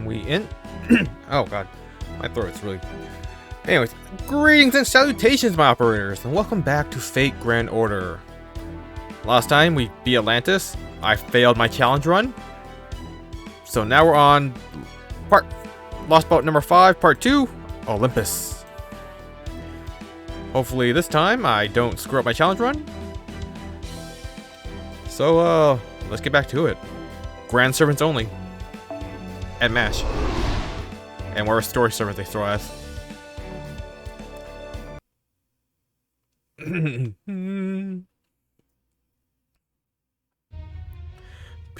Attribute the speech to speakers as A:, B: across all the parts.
A: we in? Oh god, my throat's really... Anyways, greetings and salutations, my operators, and welcome back to Fate Grand Order. Last time we beat Atlantis, I failed my challenge run. So now we're on Lost Boat number 5, part 2, Olympus. Hopefully this time I don't screw up my challenge run. So, let's get back to it. Grand servants only. At MASH. And we're a story servant they throw at us.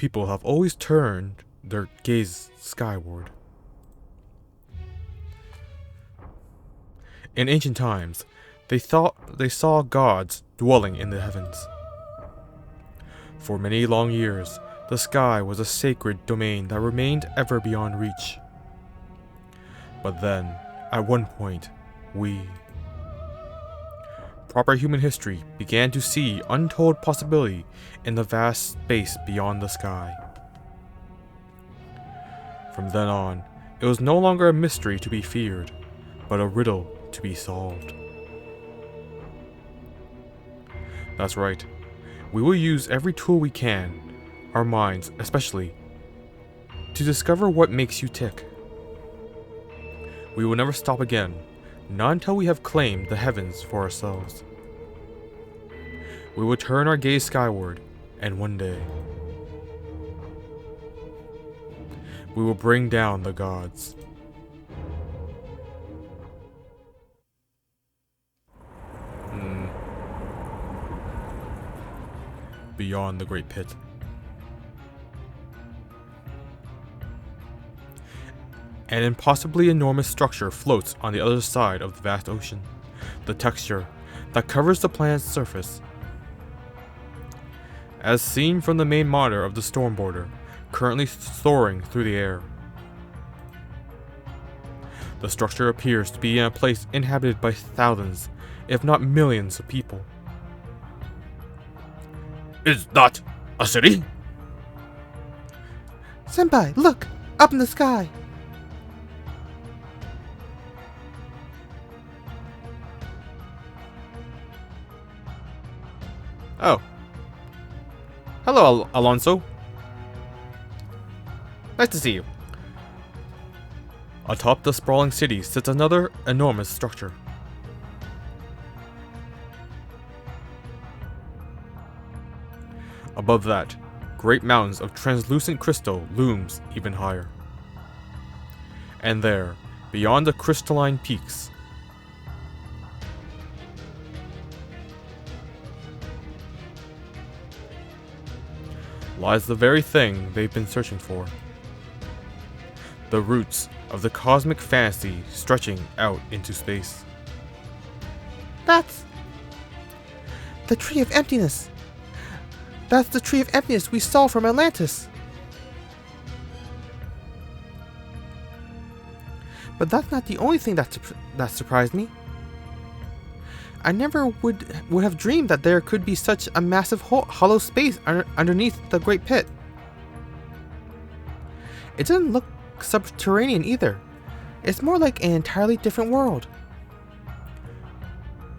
A: People have always turned their gaze skyward. In ancient times, they thought they saw gods dwelling in the heavens. For many long years, the sky was a sacred domain that remained ever beyond reach. But then, at one point, proper human history began to see untold possibility in the vast space beyond the sky. From then on, it was no longer a mystery to be feared, but a riddle to be solved. That's right. We will use every tool we can, our minds especially, to discover what makes you tick. We will never stop again, not until we have claimed the heavens for ourselves. We will turn our gaze skyward, and one day, we will bring down the gods. Beyond the Great Pit. An impossibly enormous structure floats on the other side of the vast ocean, the texture that covers the planet's surface. As seen from the main monitor of the storm border, currently soaring through the air. The structure appears to be in a place inhabited by thousands, if not millions of people. Is that a city?
B: Senpai, look! Up in the sky!
A: Oh. Hello, Alonso. Nice to see you. Atop the sprawling city sits another enormous structure. Above that, great mountains of translucent crystal looms even higher. And there, beyond the crystalline peaks, lies the very thing they've been searching for. The roots of the cosmic fantasy stretching out into space.
B: That's the Tree of Emptiness. That's the Tree of Emptiness we saw from Atlantis. But that's not the only thing that surprised me. I never would have dreamed that there could be such a massive hollow space underneath the Great Pit. It doesn't look subterranean either. It's more like an entirely different world.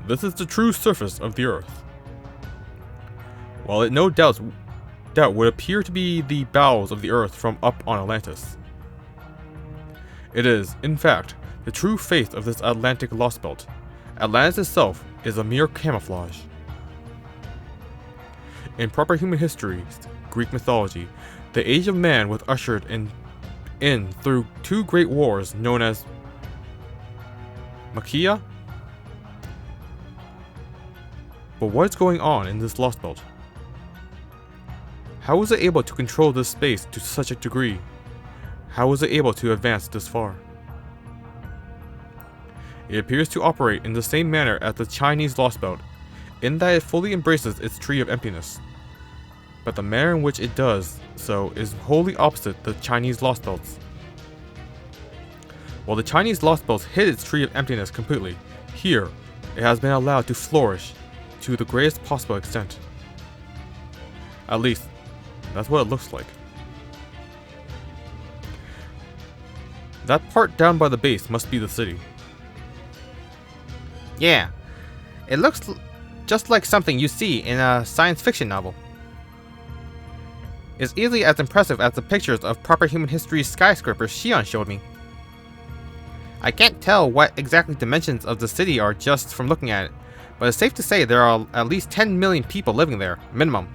A: This is the true surface of the Earth. While it no doubt would appear to be the bowels of the Earth from up on Atlantis, it is, in fact, the true face of this Atlantic lost belt. Atlantis itself is a mere camouflage. In proper human history, Greek mythology, the age of man was ushered in through two great wars known as Makia. But what is going on in this lost belt? How was it able to control this space to such a degree? How was it able to advance this far? It appears to operate in the same manner as the Chinese lost belt, in that it fully embraces its Tree of Emptiness. But the manner in which it does so is wholly opposite the Chinese lost belts. While the Chinese lost belts hid its Tree of Emptiness completely, here it has been allowed to flourish to the greatest possible extent. At least, that's what it looks like. That part down by the base must be the city.
B: Yeah, it looks just like something you see in a science fiction novel. It's easily as impressive as the pictures of proper human history skyscrapers Shion showed me. I can't tell what exactly dimensions of the city are just from looking at it, but it's safe to say there are at least 10 million people living there, minimum.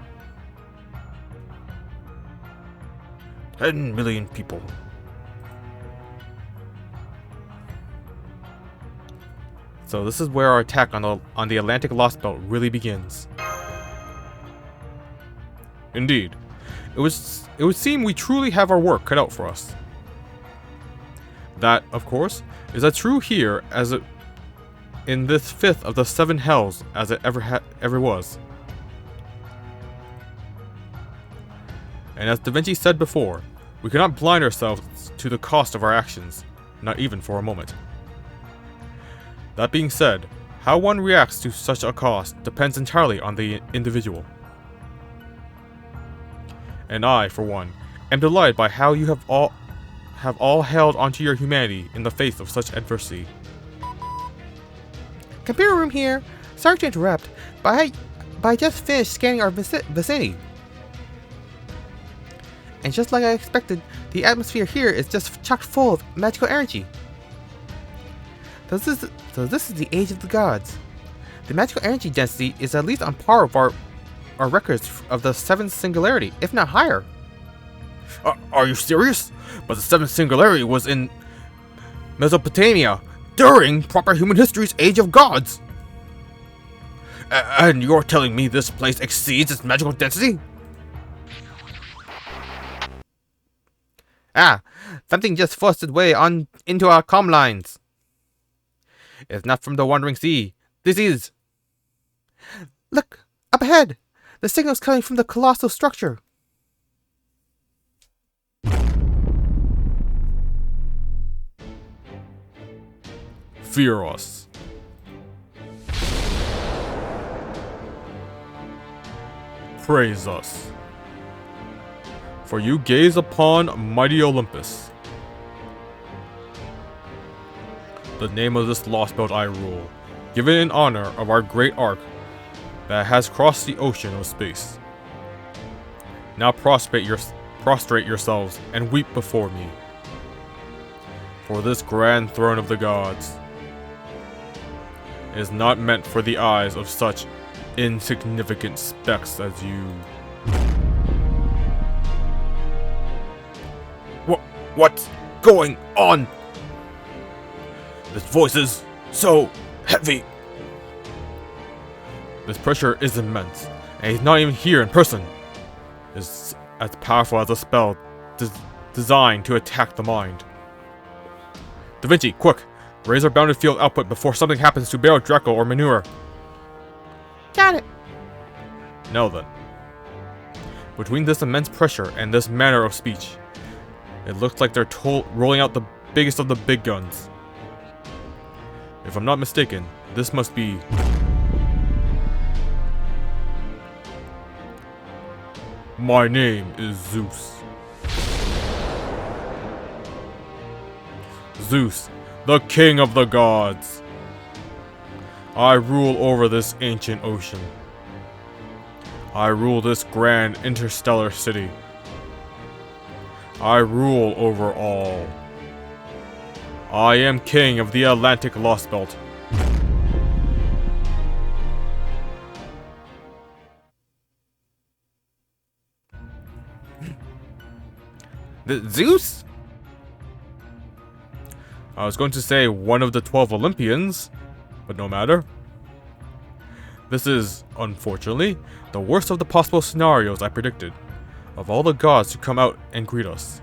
A: 10 million people. So this is where our attack on the Atlantic Lost Belt really begins. Indeed, it would seem we truly have our work cut out for us. That, of course, is as true here as it in this fifth of the 7 hells as it ever was. And as Da Vinci said before, we cannot blind ourselves to the cost of our actions, not even for a moment. That being said, how one reacts to such a cost depends entirely on the individual. And I, for one, am delighted by how you have all held onto your humanity in the face of such adversity.
B: Computer room here. Sorry to interrupt, but I just finished scanning our vicinity. And just like I expected, the atmosphere here is just chock full of magical energy. So this is the age of the gods. The magical energy density is at least on par with our records of the 7th singularity, if not higher.
A: Are you serious? But the 7th singularity was in Mesopotamia during proper human history's age of gods. And you're telling me this place exceeds its magical density?
B: Ah, something just forced its way on into our comm lines. It's not from the Wandering Sea. This is... Look! Up ahead! The signal's coming from the colossal structure.
A: Fear us. Praise us. For you gaze upon mighty Olympus. The name of this lost belt I rule, given in honor of our great ark that has crossed the ocean of space. Now prostrate yourselves and weep before me. For this grand throne of the gods is not meant for the eyes of such insignificant specks as you. What's going on? This voice is so heavy. This pressure is immense, and he's not even here in person. It's as powerful as a spell designed to attack the mind. Da Vinci, quick! Raise our bounded field output before something happens to Baron Draco or Manure.
B: Got it.
A: Now then. Between this immense pressure and this manner of speech, it looks like they're rolling out the biggest of the big guns. If I'm not mistaken, this must be... My name is Zeus. Zeus, the king of the gods. I rule over this ancient ocean. I rule this grand interstellar city. I rule over all. I am king of the Atlantic Lost Belt.
B: Zeus?
A: I was going to say one of the 12 Olympians, but no matter. This is, unfortunately, the worst of the possible scenarios I predicted, of all the gods to come out and greet us.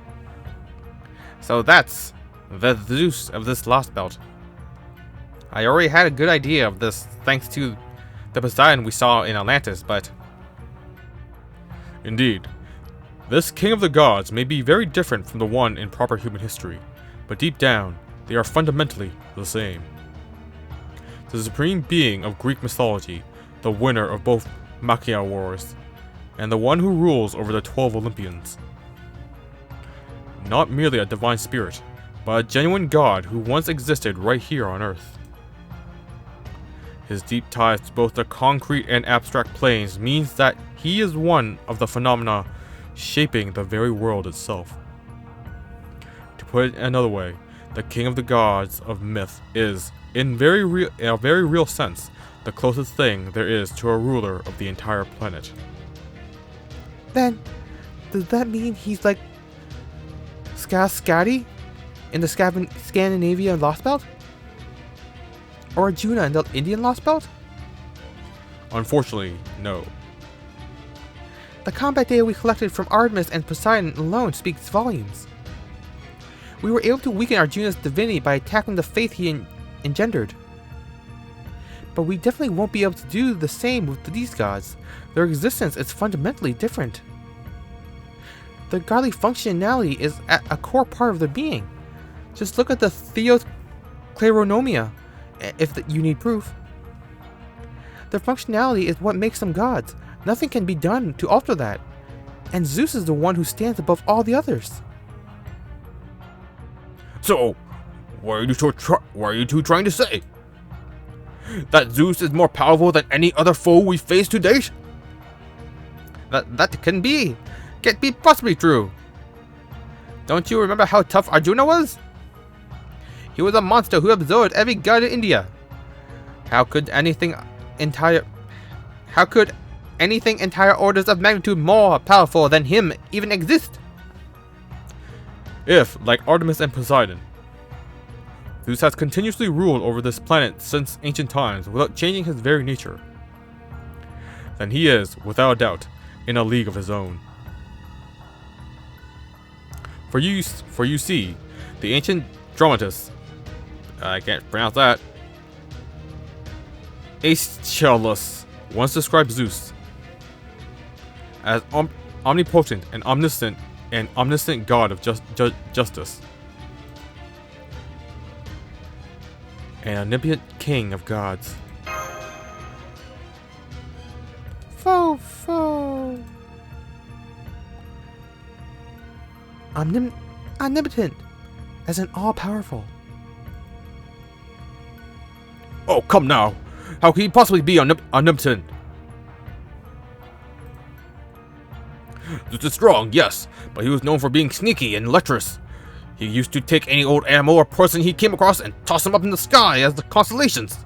B: So that's the Zeus of this Lost Belt. I already had a good idea of this thanks to the Poseidon we saw in Atlantis, but...
A: Indeed, this king of the gods may be very different from the one in proper human history, but deep down, they are fundamentally the same. The supreme being of Greek mythology, the winner of both Machia wars, and the one who rules over the 12 Olympians. Not merely a divine spirit, but a genuine god who once existed right here on Earth. His deep ties to both the concrete and abstract planes means that he is one of the phenomena shaping the very world itself. To put it another way, the king of the gods of myth is, in a very real sense, the closest thing there is to a ruler of the entire planet.
B: Then, does that mean he's like Skadi in the Scandinavian Lost Belt? Or Arjuna in the Indian Lost Belt?
A: Unfortunately, no.
B: The combat data we collected from Artemis and Poseidon alone speaks volumes. We were able to weaken Arjuna's divinity by attacking the faith he engendered. But we definitely won't be able to do the same with these gods. Their existence is fundamentally different. Their godly functionality is at a core part of their being. Just look at the Theocleronomia, if you need proof. Their functionality is what makes them gods. Nothing can be done to alter that. And Zeus is the one who stands above all the others.
A: So, what are you two trying to say? That Zeus is more powerful than any other foe we faced to date?
B: That can be. Can't be possibly true. Don't you remember how tough Arjuna was? He was a monster who absorbed every god in India. How could anything entire orders of magnitude more powerful than him even exist?
A: If, like Artemis and Poseidon, Zeus has continuously ruled over this planet since ancient times without changing his very nature, then he is, without a doubt, in a league of his own. For you see, the ancient dramatists, I can't pronounce that, Aeschylus once described Zeus as omnipotent and omniscient god of justice, an omnipotent king of gods.
B: Fo. Omnipotent, as in all-powerful.
A: Oh, come now! How can he possibly be omnipotent? Zeus is strong, yes, but he was known for being sneaky and lecherous. He used to take any old animal or person he came across and toss him up in the sky as the constellations.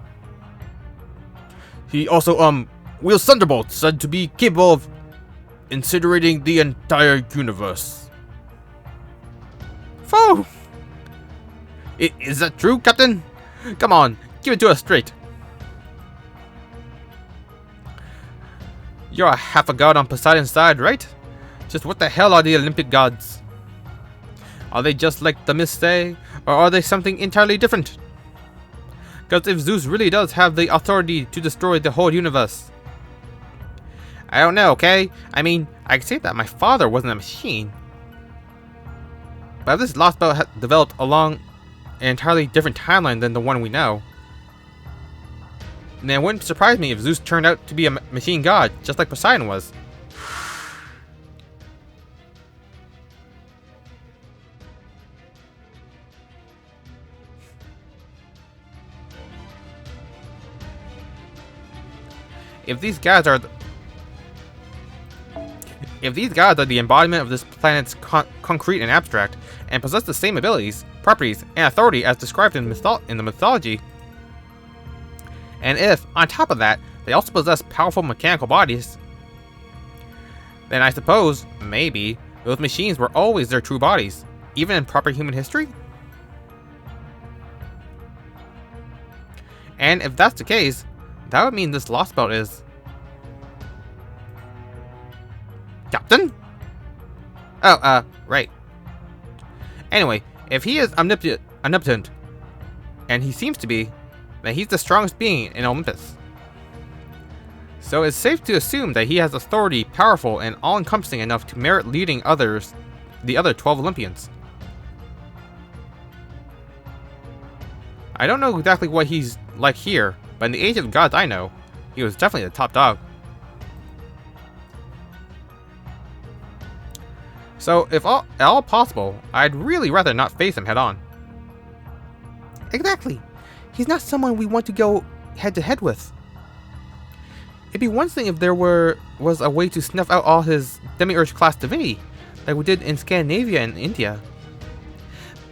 A: He also, wields thunderbolts said to be capable of incinerating the entire universe.
B: Foe! Is that true, Captain? Come on, give it to us straight. You're a half a god on Poseidon's side, right? Just what the hell are the Olympic gods? Are they just like the myths say, or are they something entirely different? Because if Zeus really does have the authority to destroy the whole universe, I don't know, okay? I mean, I can say that my father wasn't a machine. But if this Lost Belt has developed along an entirely different timeline than the one we know, then it wouldn't surprise me if Zeus turned out to be a machine god, just like Poseidon was. If these gods are the embodiment of this planet's concrete and abstract, and possess the same abilities, properties, and authority as described in the mythology, and if, on top of that, they also possess powerful mechanical bodies, then I suppose, maybe, those machines were always their true bodies, even in proper human history? And if that's the case, that would mean this Lost Belt is... Captain? Oh, right. Anyway, if he is omnipotent, and he seems to be, then he's the strongest being in Olympus. So it's safe to assume that he has authority powerful and all-encompassing enough to merit leading the other 12 Olympians. I don't know exactly what he's like here, but in the Age of the Gods I know, he was definitely the top dog. So, if at all possible, I'd really rather not face him head on. Exactly. He's not someone we want to go head-to-head with. It'd be one thing if there was a way to snuff out all his demiurge class divinity, like we did in Scandinavia and India.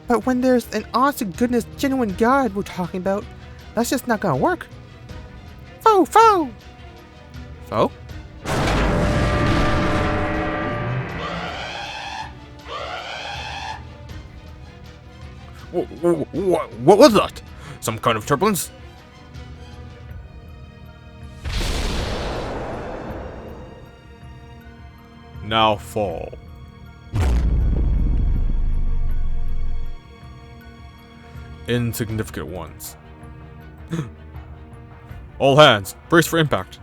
B: But when there's an honest-to-goodness genuine god we're talking about, that's just not gonna work. Foe! Foe! Foe?
A: What was that? Some kind of turbulence? Now fall. Insignificant ones. All hands, brace for impact.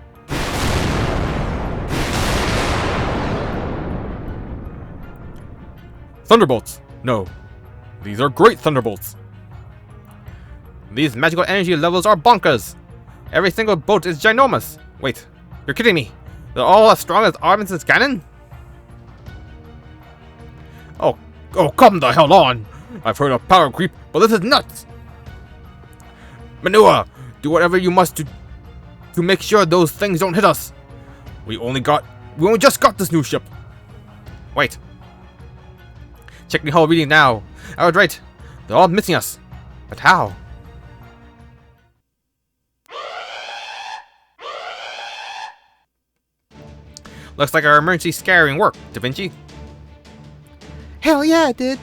A: Thunderbolts! No. These are great thunderbolts.
B: These magical energy levels are bonkers. Every single bolt is ginormous. Wait, you're kidding me. They're all as strong as Armin's cannon?
A: Oh, come the hell on! I've heard of power creep, but this is nuts! Manua, do whatever you must to make sure those things don't hit us. We only just got this new ship.
B: Wait. Check the whole reading now. I was right. They're all missing us. But how? Looks like our emergency scaring worked, Da Vinci. Hell yeah, it did.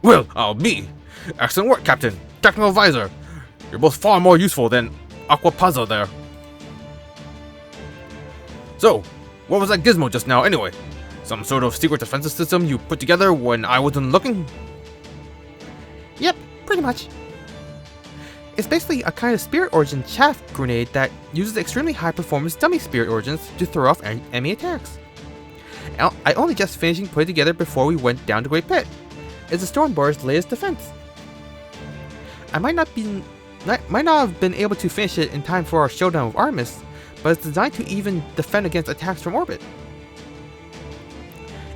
A: Well, I'll be. Excellent work, Captain. Technical advisor. You're both far more useful than Aquapazza there. So, what was that gizmo just now anyway? Some sort of secret defensive system you put together when I wasn't looking?
B: Yep, pretty much. It's basically a kind of spirit origin chaff grenade that uses extremely high performance dummy spirit origins to throw off enemy attacks. I only just finishing putting it together before we went down the Great Pit. It's the Stormbore's latest defense. I might not have been able to finish it in time for our showdown with Artemis, but it's designed to even defend against attacks from orbit.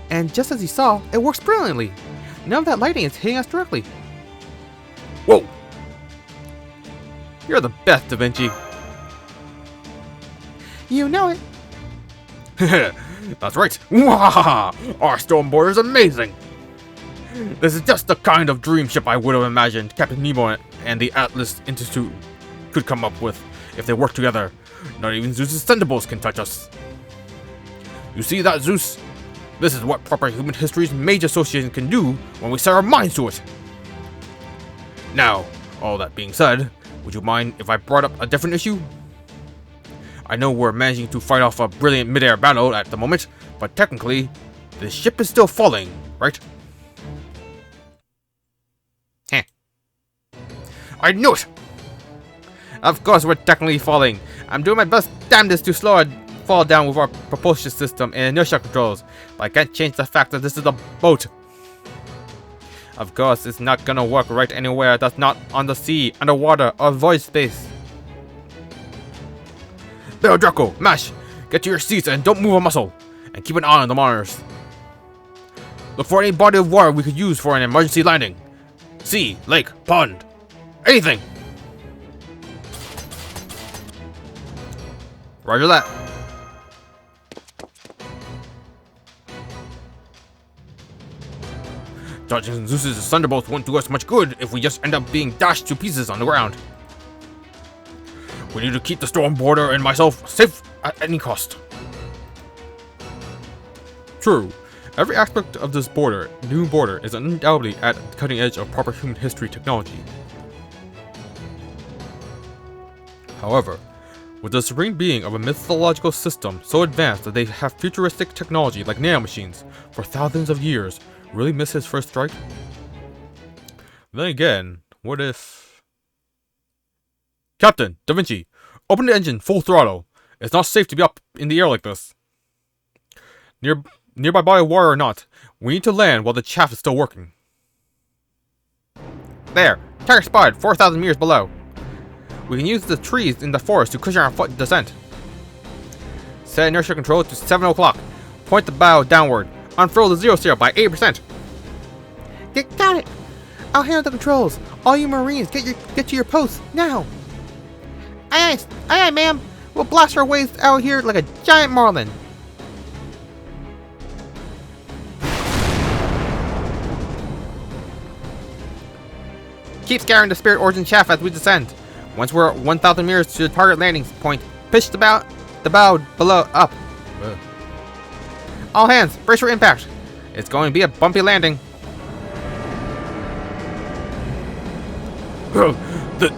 B: And just as you saw, it works brilliantly. None of that lightning is hitting us directly.
A: Whoa! You're the best, Da Vinci.
B: You know it.
A: That's right. Our Stormboard is amazing. This is just the kind of dream ship I would have imagined Captain Nemo and the Atlas Institute could come up with if they worked together. Not even Zeus's thunderbolts can touch us. You see that, Zeus? This is what proper human history's Mage Association can do when we set our minds to it. Now, all that being said, would you mind if I brought up a different issue? I know we're managing to fight off a brilliant mid-air battle at the moment, but technically, the ship is still falling, right?
B: Heh. I knew it! Of course we're technically falling. I'm doing my best damnedest to slow it fall down with our propulsion system and inertia controls, but I can't change the fact that this is a boat. Of course, it's not gonna work right anywhere that's not on the sea, underwater, or void space.
A: Bill Draco, Mash, get to your seats and don't move a muscle, and keep an eye on the monitors. Look for any body of water we could use for an emergency landing. Sea, lake, pond, anything.
B: Roger that.
A: Dodging Zeus's thunderbolts won't do us much good if we just end up being dashed to pieces on the ground. We need to keep the Stormboarder and myself safe at any cost. True. Every aspect of this new border is undoubtedly at the cutting edge of proper human history technology. However, with the supreme being of a mythological system so advanced that they have futuristic technology like nanomachines for thousands of years, really miss his first strike? Then again, what if... Captain, Da Vinci, open the engine full throttle. It's not safe to be up in the air like this. Nearby body of water or not, we need to land while the chaff is still working.
B: There, target spotted 4,000 meters below. We can use the trees in the forest to cushion our foot descent. Set inertia control to 7 o'clock. Point the bow downward. Unfurl the 0 by 80%. Got it. I'll handle the controls. All you Marines, get to your posts now. Aye, aye, ma'am. We'll blast our ways out here like a giant marlin. Keep scaring the Spirit Origin chaff as we descend. Once we're 1,000 meters to the target landing point, pitch the bow below up. All hands, brace for impact. It's going to be a bumpy landing.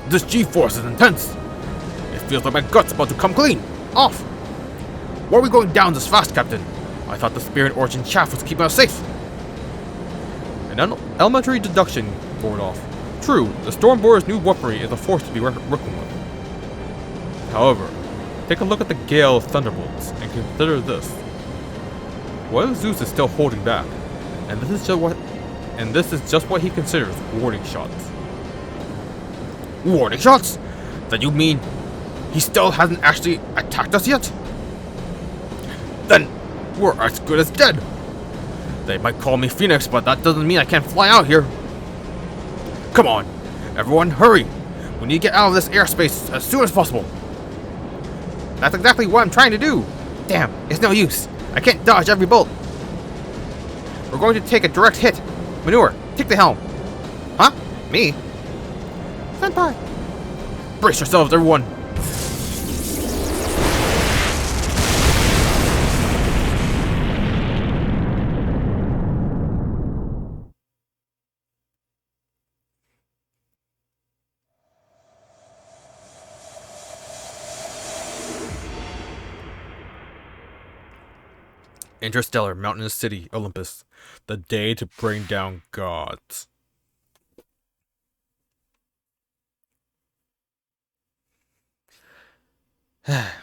A: This G-force is intense. It feels like my gut's about to come clean off. Why are we going down this fast, Captain? I thought the Spirit Origin chaff was keeping us safe. An elementary deduction going off. True, the Stormboarder's new weaponry is a force to be reckoned with. However, take a look at the Gale of Thunderbolts and consider this. What if Zeus is still holding back, and this is just what he considers warning shots? Warning shots? Then you mean he still hasn't actually attacked us yet? Then we're as good as dead. They might call me Phoenix, but that doesn't mean I can't fly out here. Come on, everyone, hurry! We need to get out of this airspace as soon as possible.
B: That's exactly what I'm trying to do. Damn, it's no use. I can't dodge every bolt. We're going to take a direct hit. Manure, take the helm. Huh? Me? Senpai.
A: Brace yourselves, everyone. Interstellar, mountainous city, Olympus. The day to bring down gods.
B: Ah!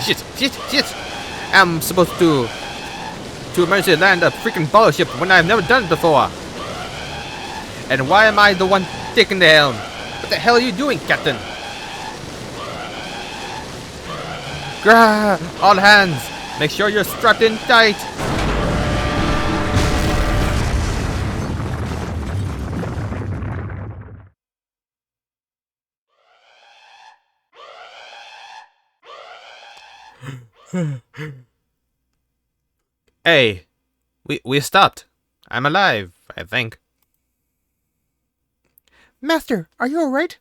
B: Shit! I'm supposed to emergency land a freaking battleship when I've never done it before. And why am I the one taking the helm? What the hell are you doing, Captain? Grah! All hands! Make sure you're strapped in tight! Hey, we stopped. I'm alive, I think. Master, are you alright?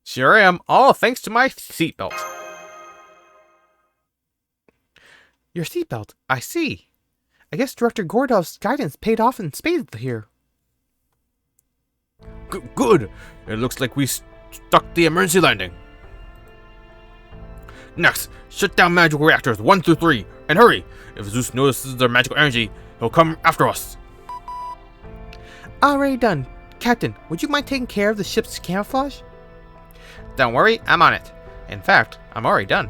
B: Sure am, all thanks to my seatbelt. Your seatbelt, I see. I guess Director Gordov's guidance paid off in spades here.
A: Good. It looks like we stuck the emergency landing. Next, shut down magical reactors 1 through 3, and hurry! If Zeus notices their magical energy, he'll come after us.
B: Already done. Captain, would you mind taking care of the ship's camouflage? Don't worry, I'm on it. In fact, I'm already done.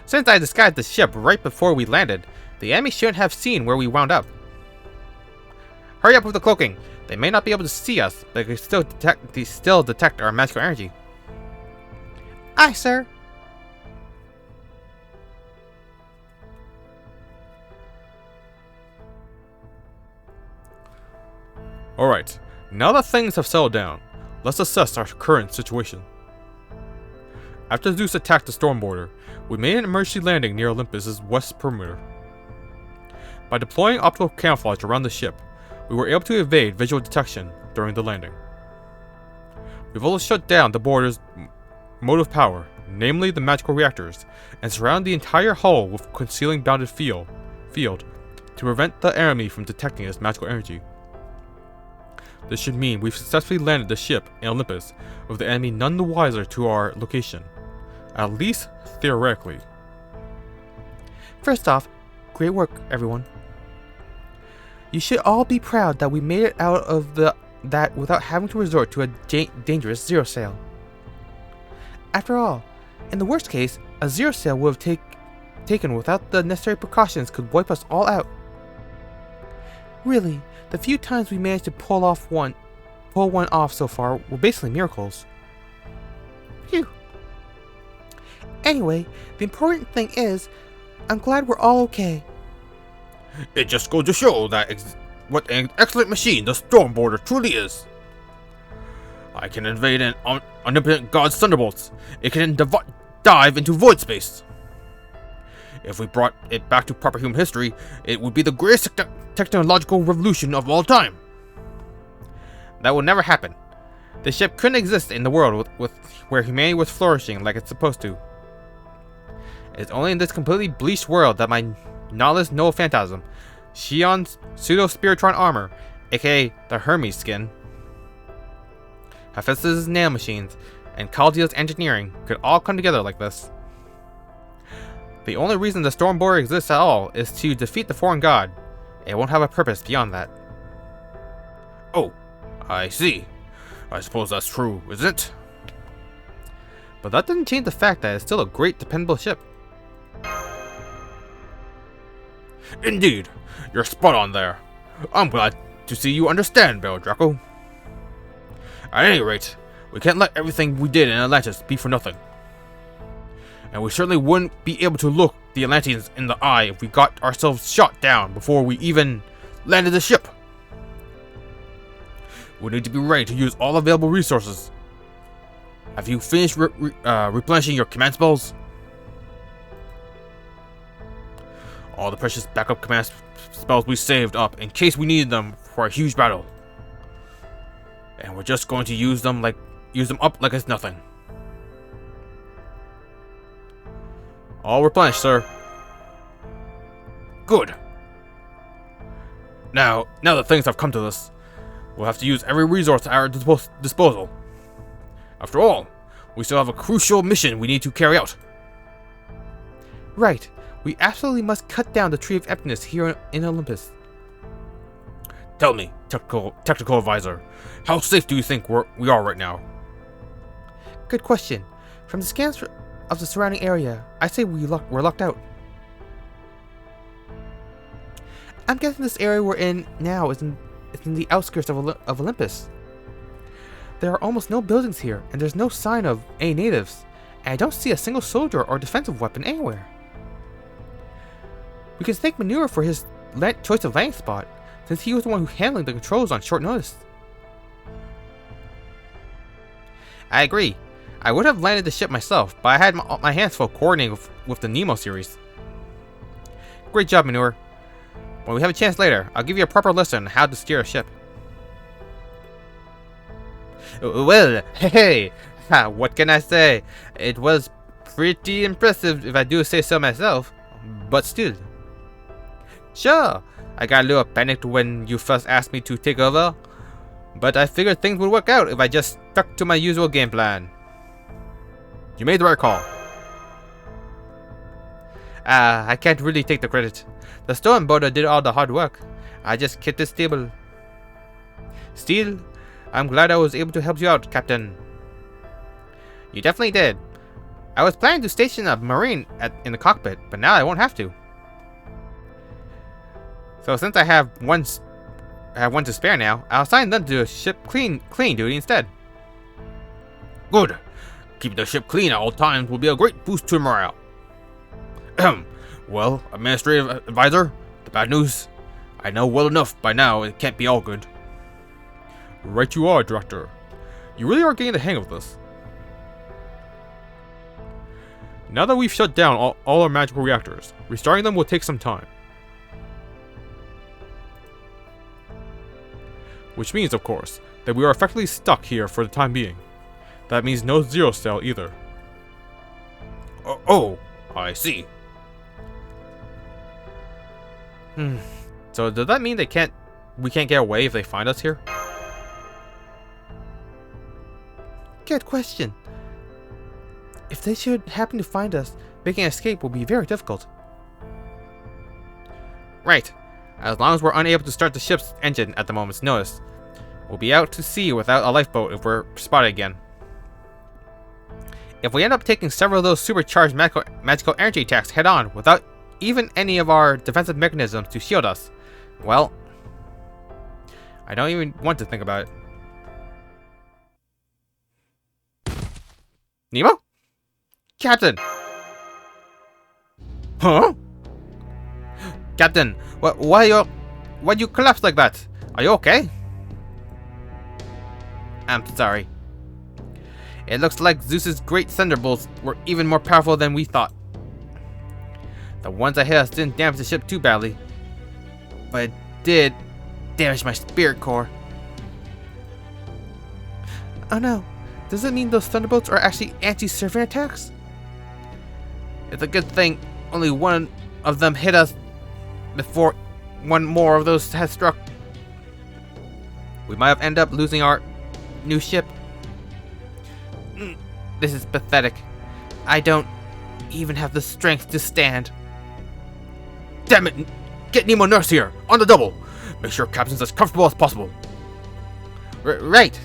B: Since I disguised the ship right before we landed, the enemy shouldn't have seen where we wound up. Hurry up with the cloaking. They may not be able to see us, but they can still detect our magical energy. Aye, sir.
A: Alright, now that things have settled down, let's assess our current situation. After Zeus attacked the Stormboarder, we made an emergency landing near Olympus' west perimeter. By deploying optical camouflage around the ship, we were able to evade visual detection during the landing. We've also shut down the boarder's motive power, namely the magical reactors, and surrounded the entire hull with concealing bounded field to prevent the enemy from detecting its magical energy. This should mean we've successfully landed the ship in Olympus, with the enemy none the wiser to our location. At least theoretically.
B: First off, great work, everyone. You should all be proud that we made it out of that without having to resort to a dangerous zero sail. After all, in the worst case, a zero sail would have taken without the necessary precautions could wipe us all out. Really, the few times we managed to pull one off so far were basically miracles. Phew. Anyway, the important thing is, I'm glad we're all okay.
A: It just goes to show that what an excellent machine the Stormboarder truly is. I can invade an omnipotent god's thunderbolts. It can dive into void space. If we brought it back to proper human history, it would be the greatest technological revolution of all time.
B: That would never happen. The ship couldn't exist in the world where humanity was flourishing like it's supposed to. It's only in this completely bleached world that my Nihilist Noah Phantasm, Shion's pseudo-spiritron armor, aka the Hermes skin, Hephaestus' nanomachines, and Chaldea's engineering could all come together like this. The only reason the Stormboarder exists at all is to defeat the foreign god. It won't have a purpose beyond that.
A: Oh, I see. I suppose that's true, isn't it?
B: But that doesn't change the fact that it's still a great, dependable ship.
A: Indeed, you're spot on there. I'm glad to see you understand, Bell Draco. At any rate, we can't let everything we did in Atlantis be for nothing. And we certainly wouldn't be able to look the Atlanteans in the eye if we got ourselves shot down before we even landed the ship. We need to be ready to use all available resources. Have you finished replenishing your command spells? All the precious backup command spells we saved up in case we needed them for a huge battle. And we're just going to use them up like it's nothing. All replenished, sir. Good. Now that things have come to this, we'll have to use every resource at our disposal. After all, we still have a crucial mission we need to carry out.
B: Right. We absolutely must cut down the Tree of Emptiness here in Olympus.
A: Tell me, technical advisor, how safe do you think we are right now?
B: Good question. From the scans of the surrounding area, I say we're locked out. I'm guessing this area we're in now is in the outskirts of Olympus. There are almost no buildings here, and there's no sign of any natives, and I don't see a single soldier or defensive weapon anywhere. We can thank Manure for his choice of landing spot, since he was the one who handled the controls on short notice. I agree. I would have landed the ship myself, but I had my hands full coordinating with the Nemo series. Great job, Manure. When we have a chance later, I'll give you a proper lesson on how to steer a ship. Well, hey, what can I say? It was pretty impressive if I do say so myself, but still. Sure, I got a little panicked when you first asked me to take over, but I figured things would work out if I just stuck to my usual game plan.
A: You made the right call.
B: I can't really take the credit. The Stormboarder did all the hard work. I just kept it stable. Still, I'm glad I was able to help you out, Captain. You definitely did. I was planning to station a Marine in the cockpit, but now I won't have to. So since I have one to spare now, I'll assign them to ship clean duty instead.
A: Good. Keeping the ship clean at all times will be a great boost to morale. Well, Administrative Advisor, the bad news. I know well enough by now it can't be all good. Right you are, Director. You really are getting the hang of this. Now that we've shut down all our magical reactors, restarting them will take some time. Which means, of course, that we are effectively stuck here for the time being. That means no zero cell either. Oh, I see.
B: So does that mean we can't get away if they find us here? Good question. If they should happen to find us, making an escape will be very difficult. Right. As long as we're unable to start the ship's engine at the moment's notice, we'll be out to sea without a lifeboat if we're spotted again. If we end up taking several of those supercharged magical energy attacks head on without even any of our defensive mechanisms to shield us, well, I don't even want to think about it. Nemo? Captain! Huh? Captain, why'd you collapse like that? Are you okay? I'm sorry. It looks like Zeus's great thunderbolts were even more powerful than we thought. The ones that hit us didn't damage the ship too badly, but it did damage my spirit core. Oh no, does it mean those thunderbolts are actually anti-servant attacks? It's a good thing only one of them hit us before one more of those has struck. We might have ended up losing our new ship. This is pathetic. I don't even have the strength to stand. Damn it! Get Nemo Nurse here, on the double! Make sure Captain's as comfortable as possible. Right.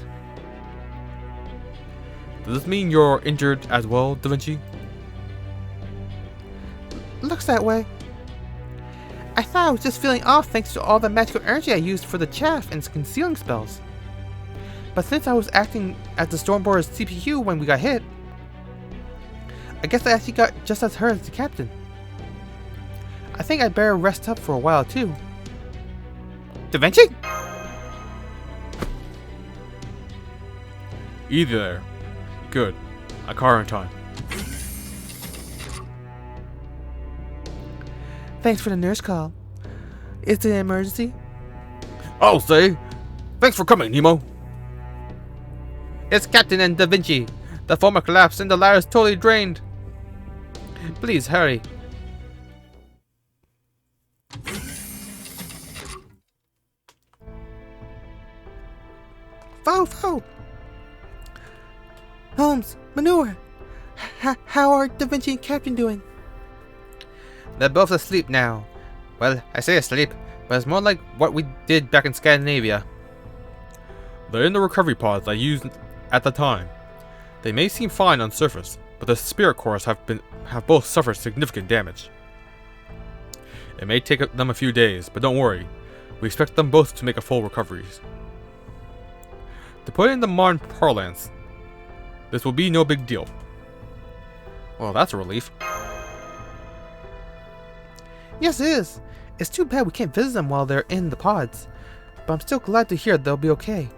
A: Does this mean you're injured as well, Da Vinci?
B: Looks that way. I thought I was just feeling off thanks to all the magical energy I used for the chaff and concealing spells. But since I was acting as the Stormboarder's CPU when we got hit, I guess I actually got just as hurt as the captain. I think I'd better rest up for a while too. Da Vinci?
A: Either there. Good. I caught her in time.
B: Thanks for the nurse call. Is it an emergency?
A: I'll say. Thanks for coming, Nemo.
B: It's Captain and Da Vinci. The former collapsed and the latter is totally drained. Please hurry. Fo! Holmes, Manure. How are Da Vinci and Captain doing? They're both asleep now. Well, I say asleep, but it's more like what we did back in Scandinavia.
A: They're in the recovery pods I used at the time. They may seem fine on surface, but the spirit cores have both suffered significant damage. It may take them a few days, but don't worry. We expect them both to make a full recovery. To put it in the modern parlance, this will be no big deal.
B: Well, that's a relief. Yes, it is. It's too bad we can't visit them while they're in the pods, but I'm still glad to hear they'll be okay.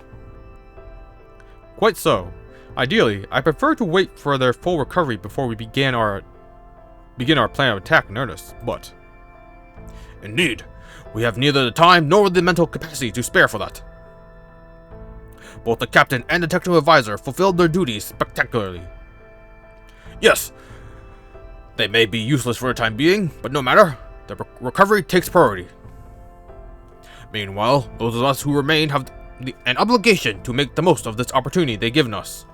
A: Quite so. Ideally, I prefer to wait for their full recovery before we begin our plan of attack in earnest, but... Indeed, we have neither the time nor the mental capacity to spare for that. Both the captain and the technical advisor fulfilled their duties spectacularly. Yes, they may be useless for the time being, but no matter, the recovery takes priority. Meanwhile, those of us who remain have an obligation to make the most of this opportunity they've given us.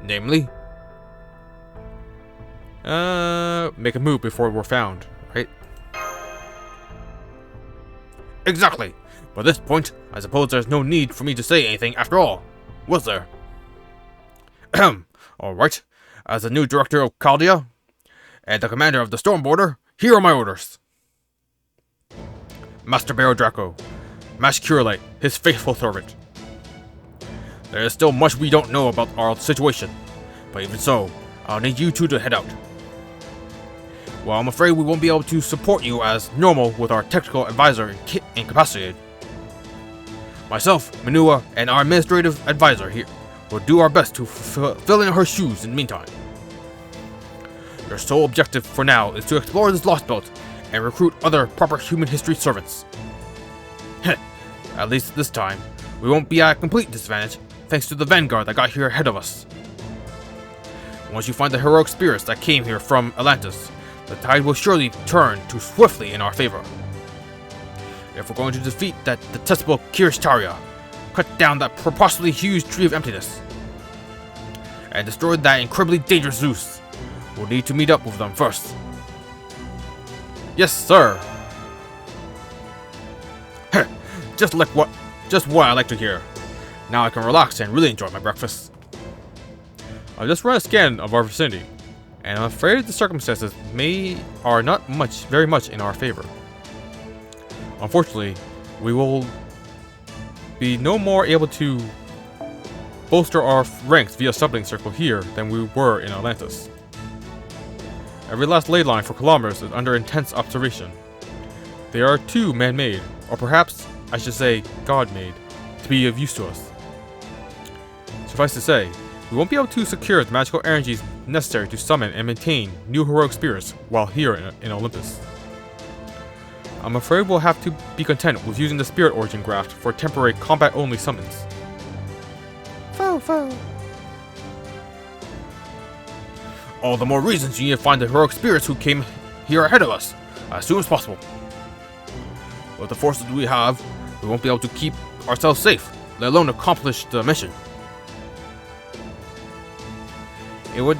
A: Namely, make a move before we're found, right? Exactly. By this point, I suppose there's no need for me to say anything after all, was there? Ahem. Alright, as the new director of Chaldea, and the commander of the Stormboarder, here are my orders. Master Baron Draco, Mash Curelite, his faithful servant. There is still much we don't know about our situation, but even so, I'll need you two to head out. Well, I'm afraid we won't be able to support you as normal with our technical advisor incapacitated. Myself, Manua, and our administrative advisor here will do our best to fill in her shoes in the meantime. Your sole objective for now is to explore this lost belt and recruit other proper human history servants. At least this time, we won't be at a complete disadvantage thanks to the vanguard that got here ahead of us. Once you find the heroic spirits that came here from Atlantis, the tide will surely turn to swiftly in our favor. If we're going to defeat that detestable Kirishtaria, cut down that preposterously huge tree of emptiness, and destroy that incredibly dangerous Zeus, we'll need to meet up with them first. Yes, sir. Just what I like to hear. Now I can relax and really enjoy my breakfast. I've just run a scan of our vicinity, and I'm afraid the circumstances are not very much in our favor. Unfortunately, we will be no more able to bolster our ranks via submarine circle here than we were in Atlantis. Every last ley line for kilometers is under intense observation. They are too man-made, or perhaps I should say God-made, to be of use to us. Suffice to say, we won't be able to secure the magical energies necessary to summon and maintain new heroic spirits while here in Olympus. I'm afraid we'll have to be content with using the spirit origin graft for temporary combat-only summons.
B: Fo.
A: All the more reasons you need to find the heroic spirits who came here ahead of us, as soon as possible. With the forces we have, we won't be able to keep ourselves safe, let alone accomplish the mission. It would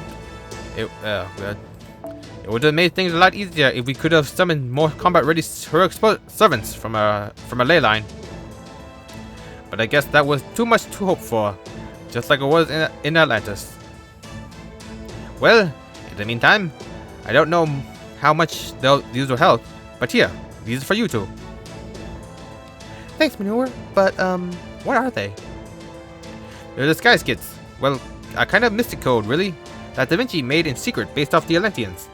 A: have made things a lot easier if we could have summoned more combat-ready heroic servants from a ley line. But I guess that was too much to hope for, just like it was in Atlantis. Well, in the meantime, I don't know how much these will help, but here, these are for you two.
B: Thanks, Manure. But, what are they?
A: They're disguise kits. Well, a kind of mystic code, really, that Da Vinci made in secret based off the Atlanteans.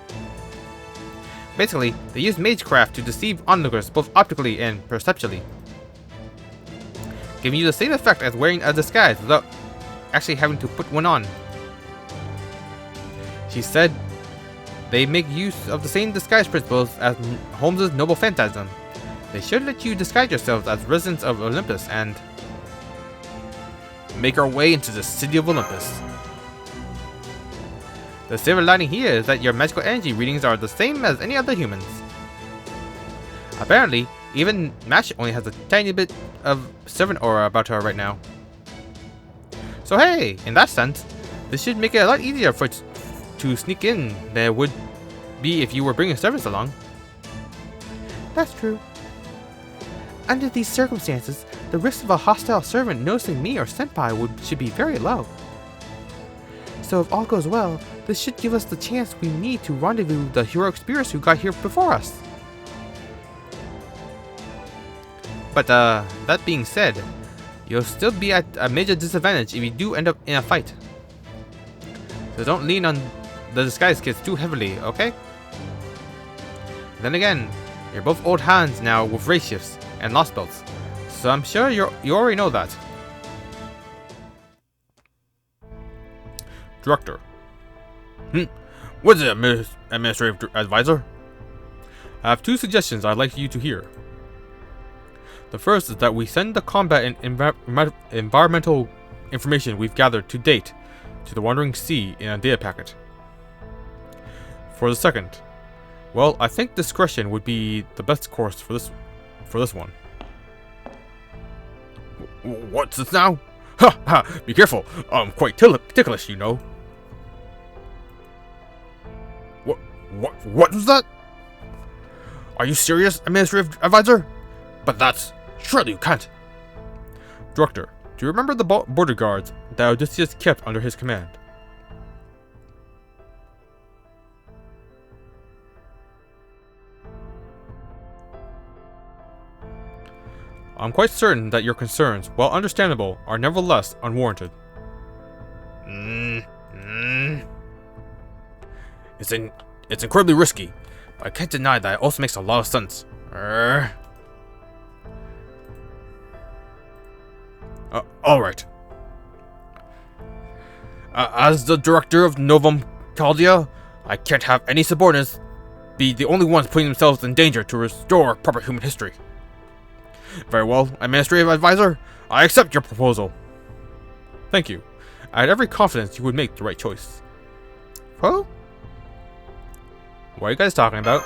A: Basically, they use magecraft to deceive onlookers both optically and perceptually, giving you the same effect as wearing a disguise without actually having to put one on. She said they make use of the same disguise principles as Holmes' Noble Phantasm. They should let you disguise yourselves as residents of Olympus and make our way into the city of Olympus. The silver lining here is that your magical energy readings are the same as any other humans. Apparently, even Mash only has a tiny bit of servant aura about her right now. So hey, in that sense, this should make it a lot easier to sneak in than it would be if you were bringing servants along.
B: That's true. Under these circumstances, the risk of a hostile servant noticing me or Senpai should be very low. So if all goes well, this should give us the chance we need to rendezvous the heroic spirits who got here before us.
A: But that being said, you'll still be at a major disadvantage if you do end up in a fight. So don't lean on the disguise kits too heavily, okay? Then again, you're both old hands now with race shifts and lost belts, so I'm sure you already know that. Director. What is it, Administrative Advisor? I have two suggestions I'd like you to hear. The first is that we send the combat and environmental information we've gathered to date to the Wandering Sea in a data packet. For the second, well, I think discretion would be the best course for this one. What's this now? Ha ha! Be careful. I'm quite ticklish, you know. What was that? Are you serious, Administrative Advisor? But that's... surely you can't. Director, do you remember the border guards that Odysseus kept under his command? I'm quite certain that your concerns, while understandable, are nevertheless unwarranted. It's incredibly risky, but I can't deny that it also makes a lot of sense. Alright. As the director of Novum Chaldea, I can't have any subordinates be the only ones putting themselves in danger to restore proper human history. Very well, Administrative Advisor, I accept your proposal. Thank you. I had every confidence you would make the right choice.
B: Huh?
A: What are you guys talking about?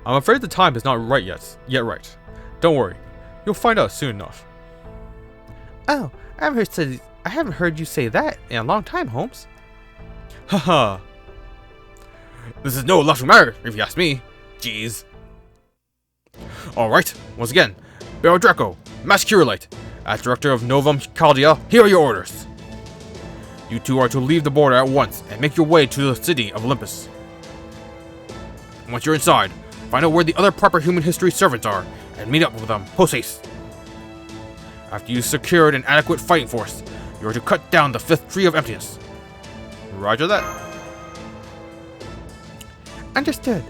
A: I'm afraid the time is not right yet. Right. Don't worry. You'll find out soon enough.
B: Oh, I haven't heard you say that in a long time, Holmes.
A: Haha. This is no laughing matter, if you ask me. Jeez. Alright, once again, Baron Draco, Mass Curelite, as Director of Novum Chaldea, here are your orders. You two are to leave the border at once and make your way to the city of Olympus. Once you're inside, find out where the other proper human history servants are and meet up with them post-haste. After you've secured an adequate fighting force, you are to cut down the 5th tree of emptiness. Roger that.
B: Understood.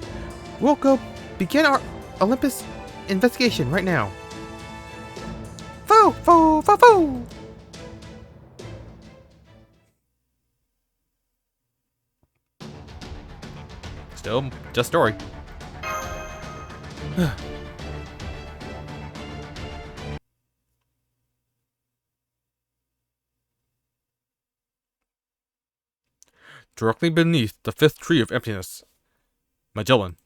B: We'll go begin our Olympus investigation right now. Foo, foo, foo, foo!
A: Still, just story. Directly beneath the 5th tree of emptiness, Magellan.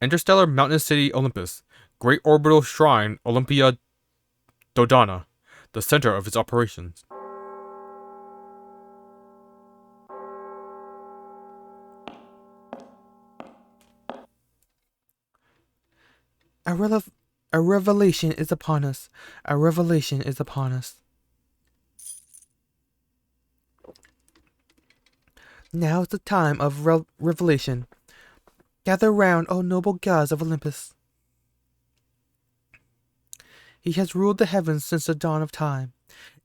A: Interstellar mountainous city Olympus, great orbital shrine Olympia Dodana, the center of its operations.
B: A revelation is upon us. A revelation is upon us. Now is the time of revelation. Gather round, O noble gods of Olympus. He has ruled the heavens since the dawn of time,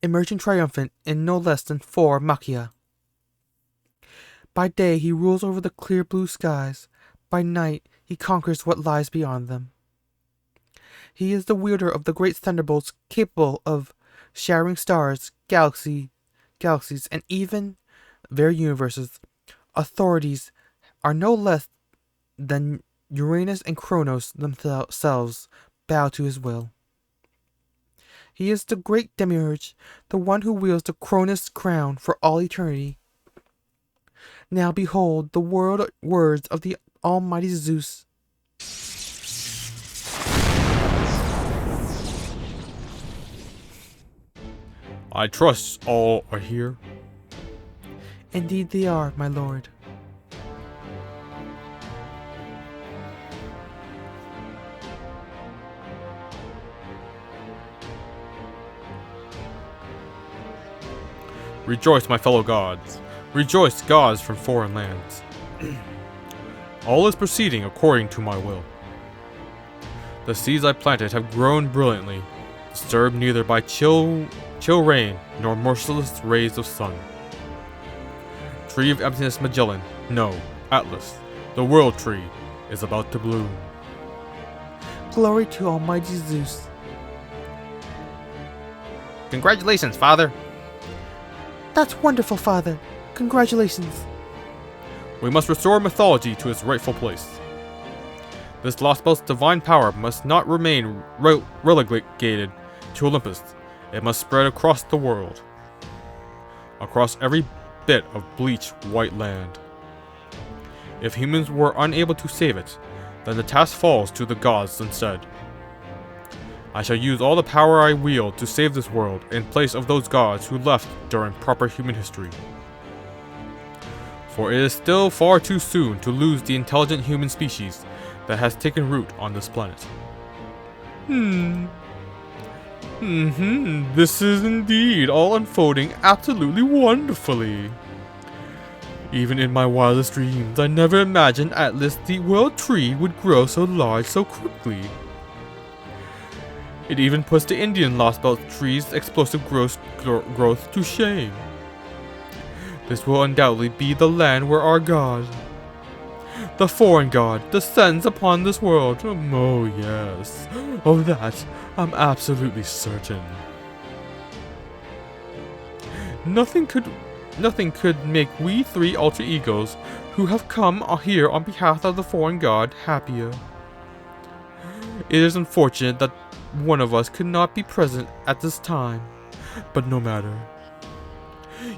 B: emerging triumphant in no less than 4 Machia. By day he rules over the clear blue skies, by night he conquers what lies beyond them. He is the wielder of the great thunderbolts capable of shattering stars, galaxies, and even their universes. Authorities are no less than Uranus and Kronos themselves bow to his will. He is the great demiurge, the one who wields the Cronus crown for all eternity. Now behold the words of the almighty Zeus.
A: I trust all are here.
B: Indeed they are, my lord.
A: Rejoice, my fellow gods. Rejoice, gods from foreign lands. All is proceeding according to my will. The seeds I planted have grown brilliantly, disturbed neither by chill rain nor merciless rays of sun. Tree of emptiness Magellan, no, Atlas, the world tree, is about to bloom.
B: Glory to almighty Zeus.
A: Congratulations, Father.
B: That's wonderful, Father. Congratulations.
A: We must restore mythology to its rightful place. This lost belt's divine power must not remain relegated to Olympus. It must spread across the world. Across every bit of bleached white land. If humans were unable to save it, then the task falls to the gods instead. I shall use all the power I wield to save this world in place of those gods who left during proper human history. For it is still far too soon to lose the intelligent human species that has taken root on this planet. This is indeed all unfolding absolutely wonderfully. Even in my wildest dreams, I never imagined Atlas, the world tree, would grow so large so quickly. It even puts the Indian Lost Belt tree's explosive growth to shame. This will undoubtedly be the land where our god, the foreign god, descends upon this world. Oh yes, of that I'm absolutely certain. Nothing could make we 3 alter egos who have come here on behalf of the foreign god happier. It is unfortunate that one of us could not be present at this time, but no matter.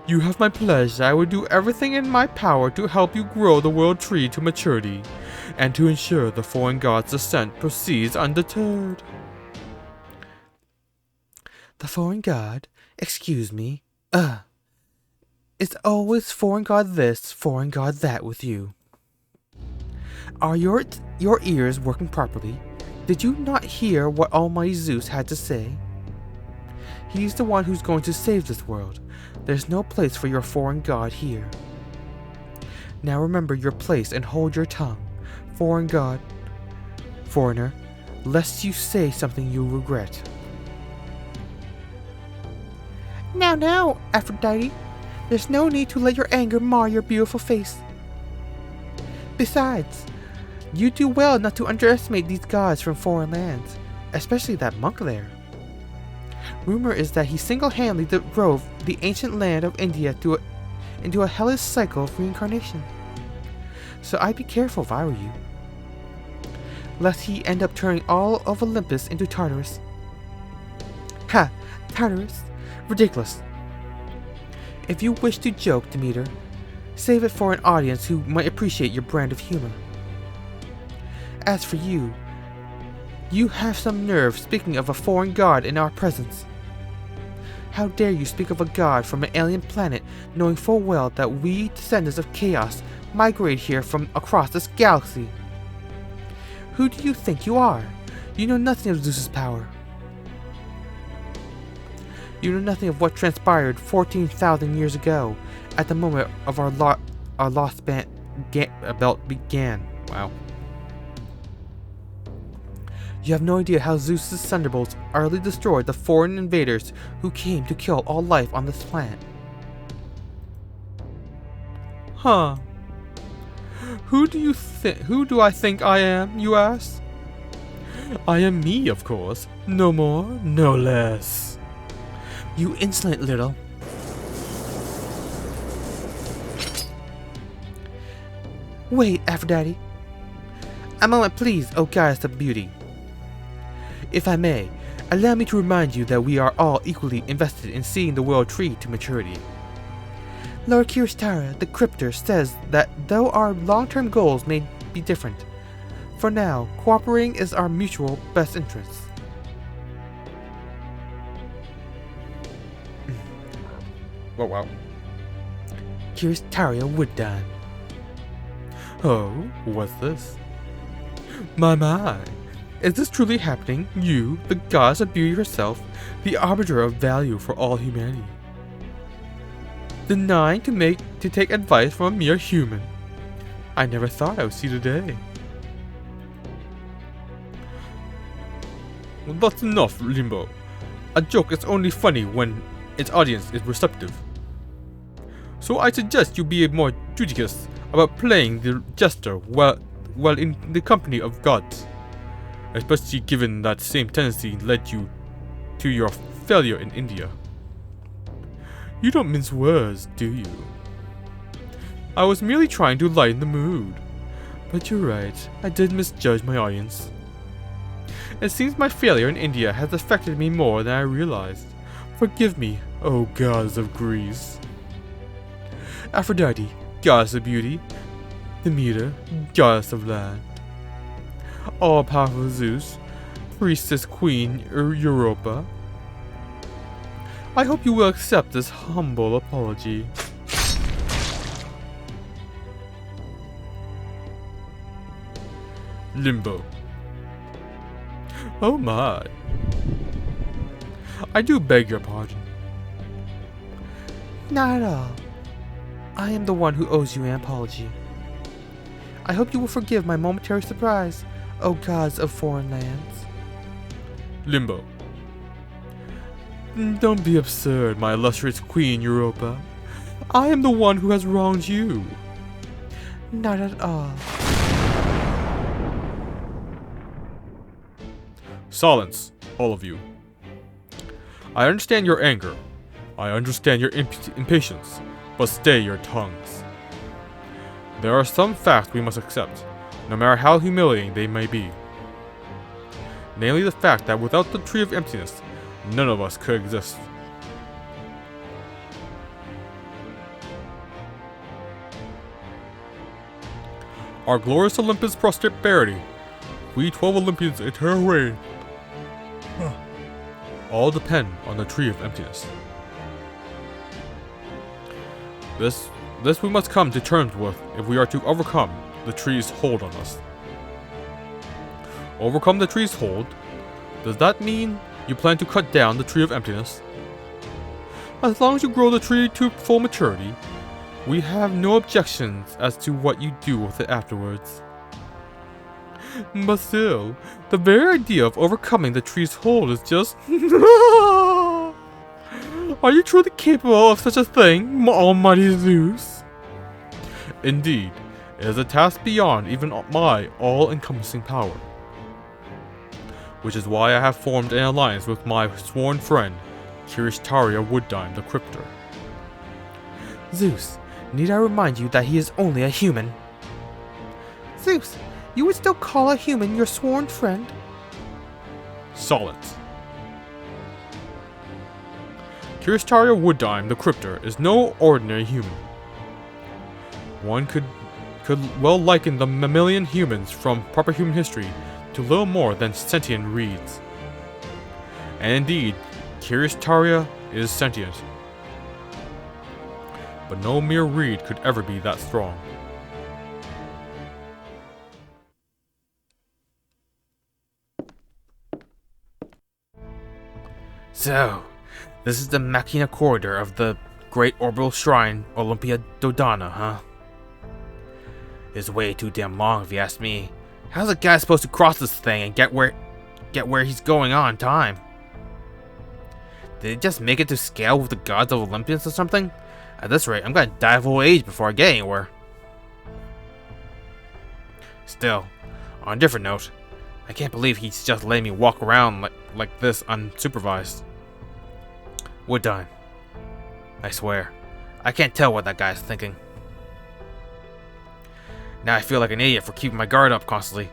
A: You have my pledge that I will do everything in my power to help you grow the world tree to maturity, and to ensure the foreign god's descent proceeds undeterred.
B: The foreign god? Excuse me. It's always foreign god this, foreign god that with you. Are your ears working properly? Did you not hear what almighty Zeus had to say? He's the one who's going to save this world. There's no place for your foreign god here. Now remember your place and hold your tongue, foreigner, lest you say something you'll regret. Now, Aphrodite. There's no need to let your anger mar your beautiful face. Besides, you do well not to underestimate these gods from foreign lands, especially that monk there. Rumor is that he single-handedly drove the ancient land of India into a hellish cycle of reincarnation. So I'd be careful if I were you, lest he end up turning all of Olympus into Tartarus. Ha! Tartarus? Ridiculous. If you wish to joke, Demeter, save it for an audience who might appreciate your brand of humor. As for you, you have some nerve speaking of a foreign god in our presence. How dare you speak of a god from an alien planet, knowing full well that we, descendants of chaos, migrate here from across this galaxy? Who do you think you are? You know nothing of Zeus's power. You know nothing of what transpired 14,000 years ago, at the moment of our lost belt began. Wow. You have no idea how Zeus's thunderbolts utterly destroyed the foreign invaders who came to kill all life on this planet. Huh. Who do I think I am, you ask? I am me, of course. No more, no less. You insolent little... Wait, Aphrodite. A moment, please, O goddess of beauty. If I may, allow me to remind you that we are all equally invested in seeing the world tree to maturity. Lord Kiristara, the Cryptor, says that though our long-term goals may be different, for now, cooperating is our mutual best interest. Oh, wow. Kiristara would die. Oh, what's this? My. Is this truly happening? You, the goddess of beauty herself, the arbiter of value for all humanity, denying to take advice from a mere human? I never thought I would see the day. Well, that's enough, Limbo. A joke is only funny when its audience is receptive. So I suggest you be more judicious about playing the jester while in the company of gods, especially given that same tendency led you to your failure in India. You don't mince words, do you? I was merely trying to lighten the mood. But you're right, I did misjudge my audience. It seems my failure in India has affected me more than I realized. Forgive me, O gods of Greece. Aphrodite, goddess of beauty. Demeter, goddess of land. All-powerful Zeus, priestess queen Europa. I hope you will accept this humble apology. Limbo. Oh my. I do beg your pardon. Not at all. I am the one who owes you an apology. I hope you will forgive my momentary surprise, O gods of foreign lands. Limbo. Don't be absurd, my illustrious queen Europa. I am the one who has wronged you. Not at all. Silence, all of you. I understand your anger. I understand your impatience, but stay your tongues. There are some facts we must accept, no matter how humiliating they may be. Namely the fact that without the Tree of Emptiness, none of us could exist. Our glorious Olympus prosperity, we 12 Olympians in her reign, all depend on the Tree of Emptiness. This we must come to terms with if we are to overcome the tree's hold on us. Overcome the tree's hold? Does that mean you plan to cut down the Tree of Emptiness?
A: As long as you grow the tree to full maturity, we have no objections as to what you do with it afterwards. But still, the very idea of overcoming the tree's hold is just... Are you truly capable of such a thing, almighty Zeus? Indeed, it is a task beyond even my all-encompassing power. Which is why I have formed an alliance with my sworn friend, Kirishtaria Wooddime the Cryptor.
B: Zeus, need I remind you that he is only a human? Zeus, you would still call a human your sworn friend?
A: Silence. Kirishtaria Wooddime the Cryptor is no ordinary human. One could well liken the mammalian humans from proper human history to little more than sentient reeds. And indeed, Kirishtaria is sentient. But no mere reed could ever be that strong.
B: So, this is the Machina corridor of the Great Orbital Shrine, Olympia Dodana, huh? It's way too damn long if you ask me. How's a guy supposed to cross this thing and get where he's going on time? Did it just make it to scale with the gods of Olympus or something? At this rate, I'm gonna die of old age before I get anywhere. Still, on a different note, I can't believe he's just letting me walk around like this unsupervised. Wooddime. I swear, I can't tell what that guy's thinking. Now I feel like an idiot for keeping my guard up constantly,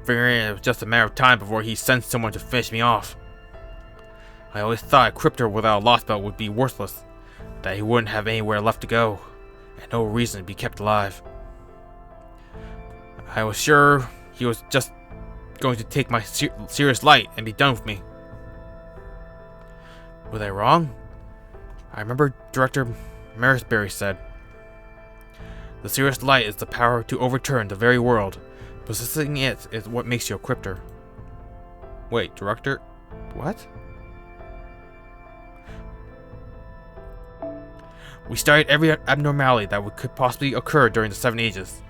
B: figuring it was just a matter of time before he sends someone to finish me off. I always thought a cryptor without a lost belt would be worthless, that he wouldn't have anywhere left to go, and no reason to be kept alive. I was sure he was just going to take my serious light and be done with me. Was I wrong? I remember Director Marisberry said, "The serious light is the power to overturn the very world. Possessing it is what makes you a cryptor." Wait, Director? What? We studied every abnormality that could possibly occur during the 7 Ages.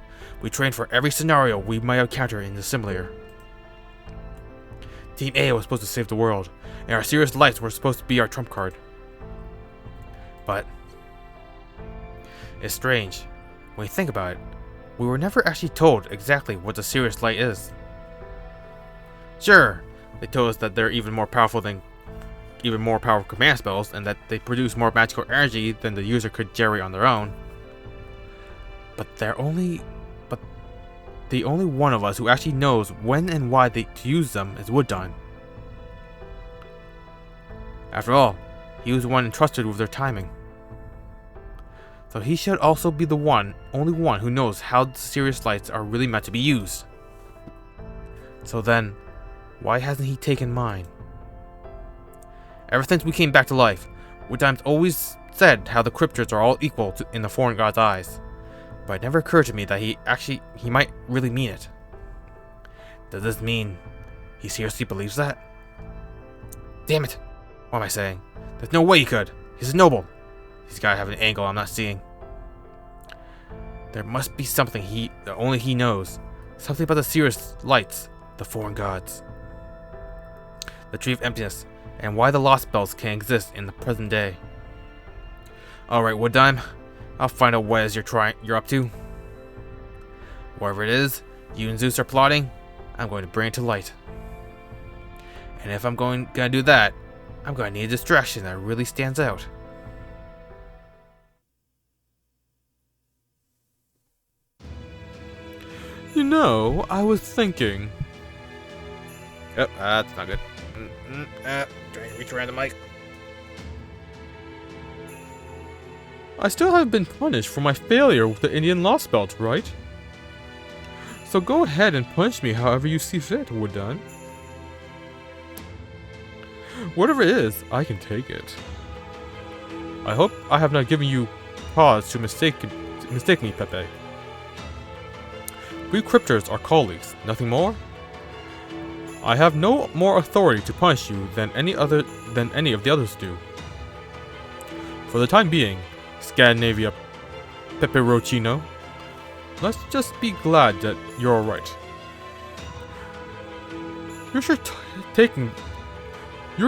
B: We trained for every scenario we might encounter in the simulator. Team A was supposed to save the world, and our serious lights were supposed to be our trump card. But it's strange. When you think about it, we were never actually told exactly what the serious light is. Sure, they told us that they're even more powerful command spells, and that they produce more magical energy than the user could generate on their own. But the only one of us who actually knows when and why to use them is Wooddime. After all, he was the one entrusted with their timing. So he should also be the only one who knows how the serious lights are really meant to be used. So then, why hasn't he taken mine? Ever since we came back to life, Wooddime's always said how the cryptors are all equal in the foreign god's eyes. But it never occurred to me that he might really mean it. Does this mean he seriously believes that? Damn it! What am I saying? There's no way he could. He's a noble. He's gotta have an angle I'm not seeing. There must be something that only he knows. Something about the serious lights, the foreign gods, the tree of emptiness, and why the lost spells can exist in the present day. Alright, Wooddime, I'll find out what it is you're up to. Whatever it is you and Zeus are plotting, I'm going to bring it to light. And if I'm gonna do that, I'm gonna need a distraction that really stands out.
A: You know, I was thinking.
B: Oh, that's not good. Trying to reach around the mic.
A: I still haven't been punished for my failure with the Indian Lost Belt, right? So go ahead and punish me however you see fit, Wooddime. Whatever it is, I can take it. I hope I have not given you cause to mistake me, Pepe. We cryptors are colleagues, nothing more. I have no more authority to punish you than any of the others do. For the time being, Scandinavia Peperocino, let's just be glad that you're alright. You're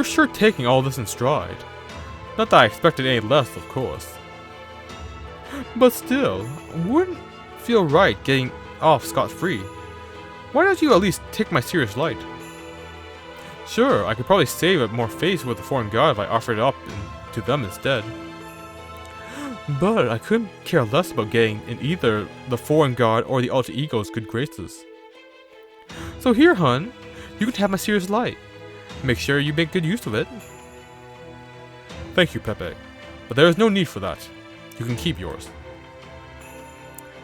A: sure taking all this in stride. Not that I expected any less, of course. But still, wouldn't feel right getting off scot-free. Why don't you at least take my serious light? Sure, I could probably save it more face with the foreign god if I offered it up to them instead. But I couldn't care less about getting in either the foreign god or the alter ego's good graces. So here, hun, you can have my serious light. Make sure you make good use of it. Thank you, Pepe, but there is no need for that. You can keep yours.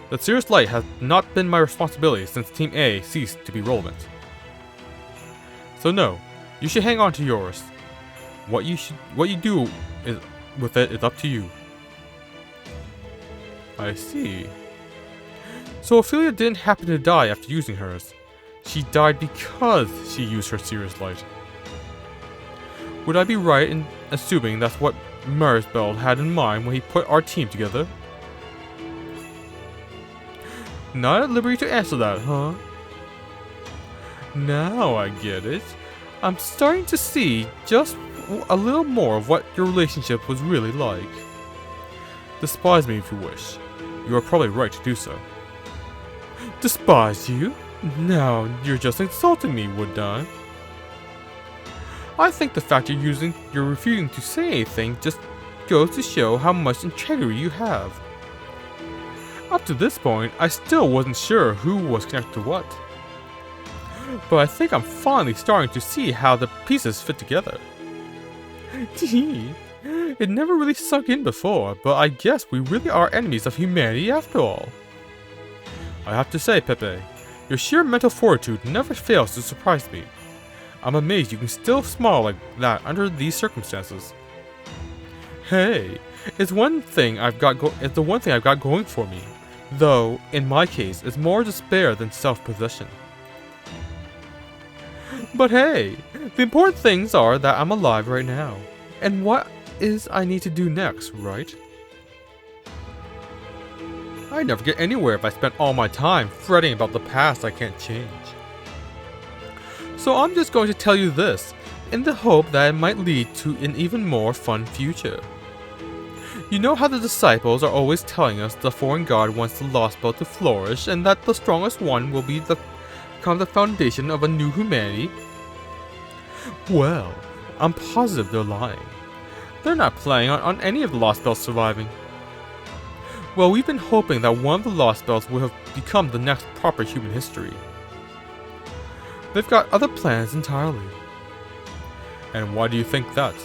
A: The serious light has not been my responsibility since Team A ceased to be relevant. So no, you should hang on to yours. What you do with it is up to you. I see. So Ophelia didn't happen to die after using hers. She died because she used her serious light. Would I be right in assuming that's what Marisbeld had in mind when he put our team together? Not at liberty to answer that, huh? Now I get it. I'm starting to see just a little more of what your relationship was really like. Despise me if you wish. You are probably right to do so. Despise you? Now you're just insulting me, wouldn't I? I think the fact you're refusing to say anything just goes to show how much integrity you have. Up to this point, I still wasn't sure who was connected to what. But I think I'm finally starting to see how the pieces fit together. Gee, it never really sunk in before, but I guess we really are enemies of humanity after all. I have to say, Pepe, your sheer mental fortitude never fails to surprise me. I'm amazed you can still smile like that under these circumstances. Hey, it's the one thing I've got going for me. Though, in my case, it's more despair than self-possession. But hey, the important things are that I'm alive right now. And what is I need to do next, right? I never get anywhere if I spend all my time fretting about the past I can't change. So I'm just going to tell you this, in the hope that it might lead to an even more fun future. You know how the disciples are always telling us the foreign god wants the lost belt to flourish and that the strongest one will become the foundation of a new humanity? Well, I'm positive they're lying. They're not planning on any of the lost belts surviving. Well, we've been hoping that one of the lost belts will have become the next proper human history. They've got other plans entirely. And why do you think that?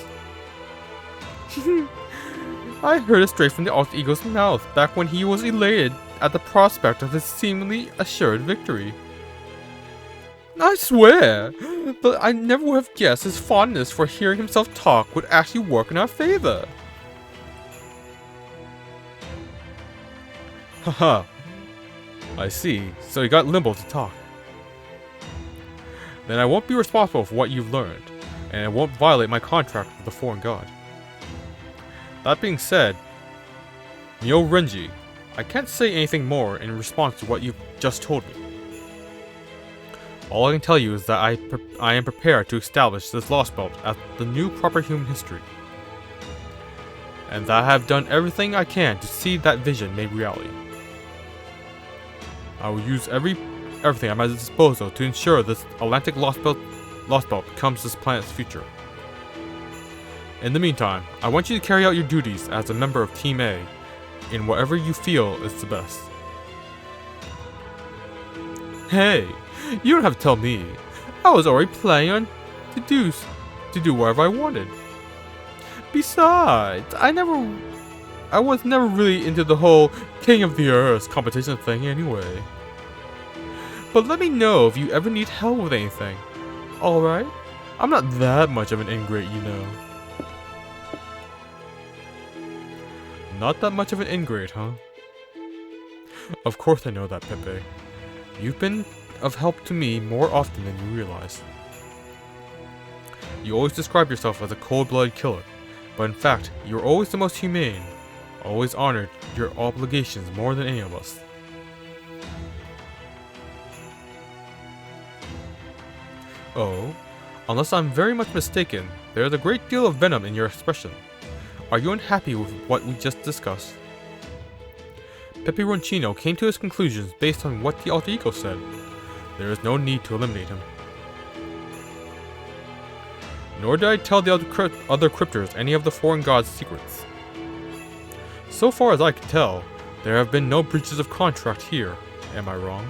A: I heard it straight from the alter ego's mouth back when he was elated at the prospect of his seemingly assured victory. I swear, but I never would have guessed his fondness for hearing himself talk would actually work in our favor. Haha, I see, so you got Limbo to talk. Then I won't be responsible for what you've learned, and I won't violate my contract with the foreign god. That being said, Myo Renji, I can't say anything more in response to what you've just told me. All I can tell you is that I am prepared to establish this lost belt as the new proper human history. And that I have done everything I can to see that vision made reality. I will use everything at my disposal to ensure this Atlantic lost belt becomes this planet's future. In the meantime, I want you to carry out your duties as a member of Team A in whatever you feel is the best. Hey, you don't have to tell me. I was already planning on to do whatever I wanted. Besides, I was never really into the whole King of the Earth competition thing anyway. But let me know if you ever need help with anything. Alright? I'm not that much of an ingrate, you know. Not that much of an ingrate, huh? Of course I know that, Pepe. You've been of help to me more often than you realize. You always describe yourself as a cold-blooded killer, But in fact, you were always the most humane, always honored your obligations more than any of us. Oh, unless I'm very much mistaken, there is a great deal of venom in your expression. Are you unhappy with what we just discussed? Pepe Roncino came to his conclusions based on what the alter ego said. There is no need to eliminate him. Nor did I tell the other cryptors any of the foreign gods' secrets. So far as I can tell, there have been no breaches of contract here. Am I wrong?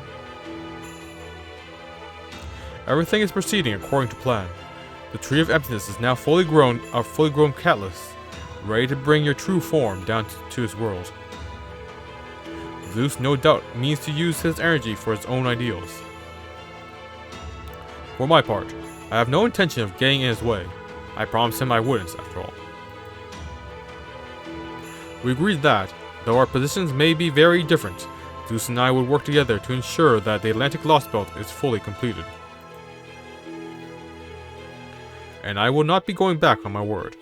A: Everything is proceeding according to plan. The Tree of Emptiness is now a fully grown catalyst, ready to bring your true form down to his world. Zeus no doubt means to use his energy for his own ideals. For my part, I have no intention of getting in his way. I promised him I wouldn't, after all. We agreed that, though our positions may be very different, Zeus and I would work together to ensure that the Atlantic Lost Belt is fully completed. And I will not be going back on my word.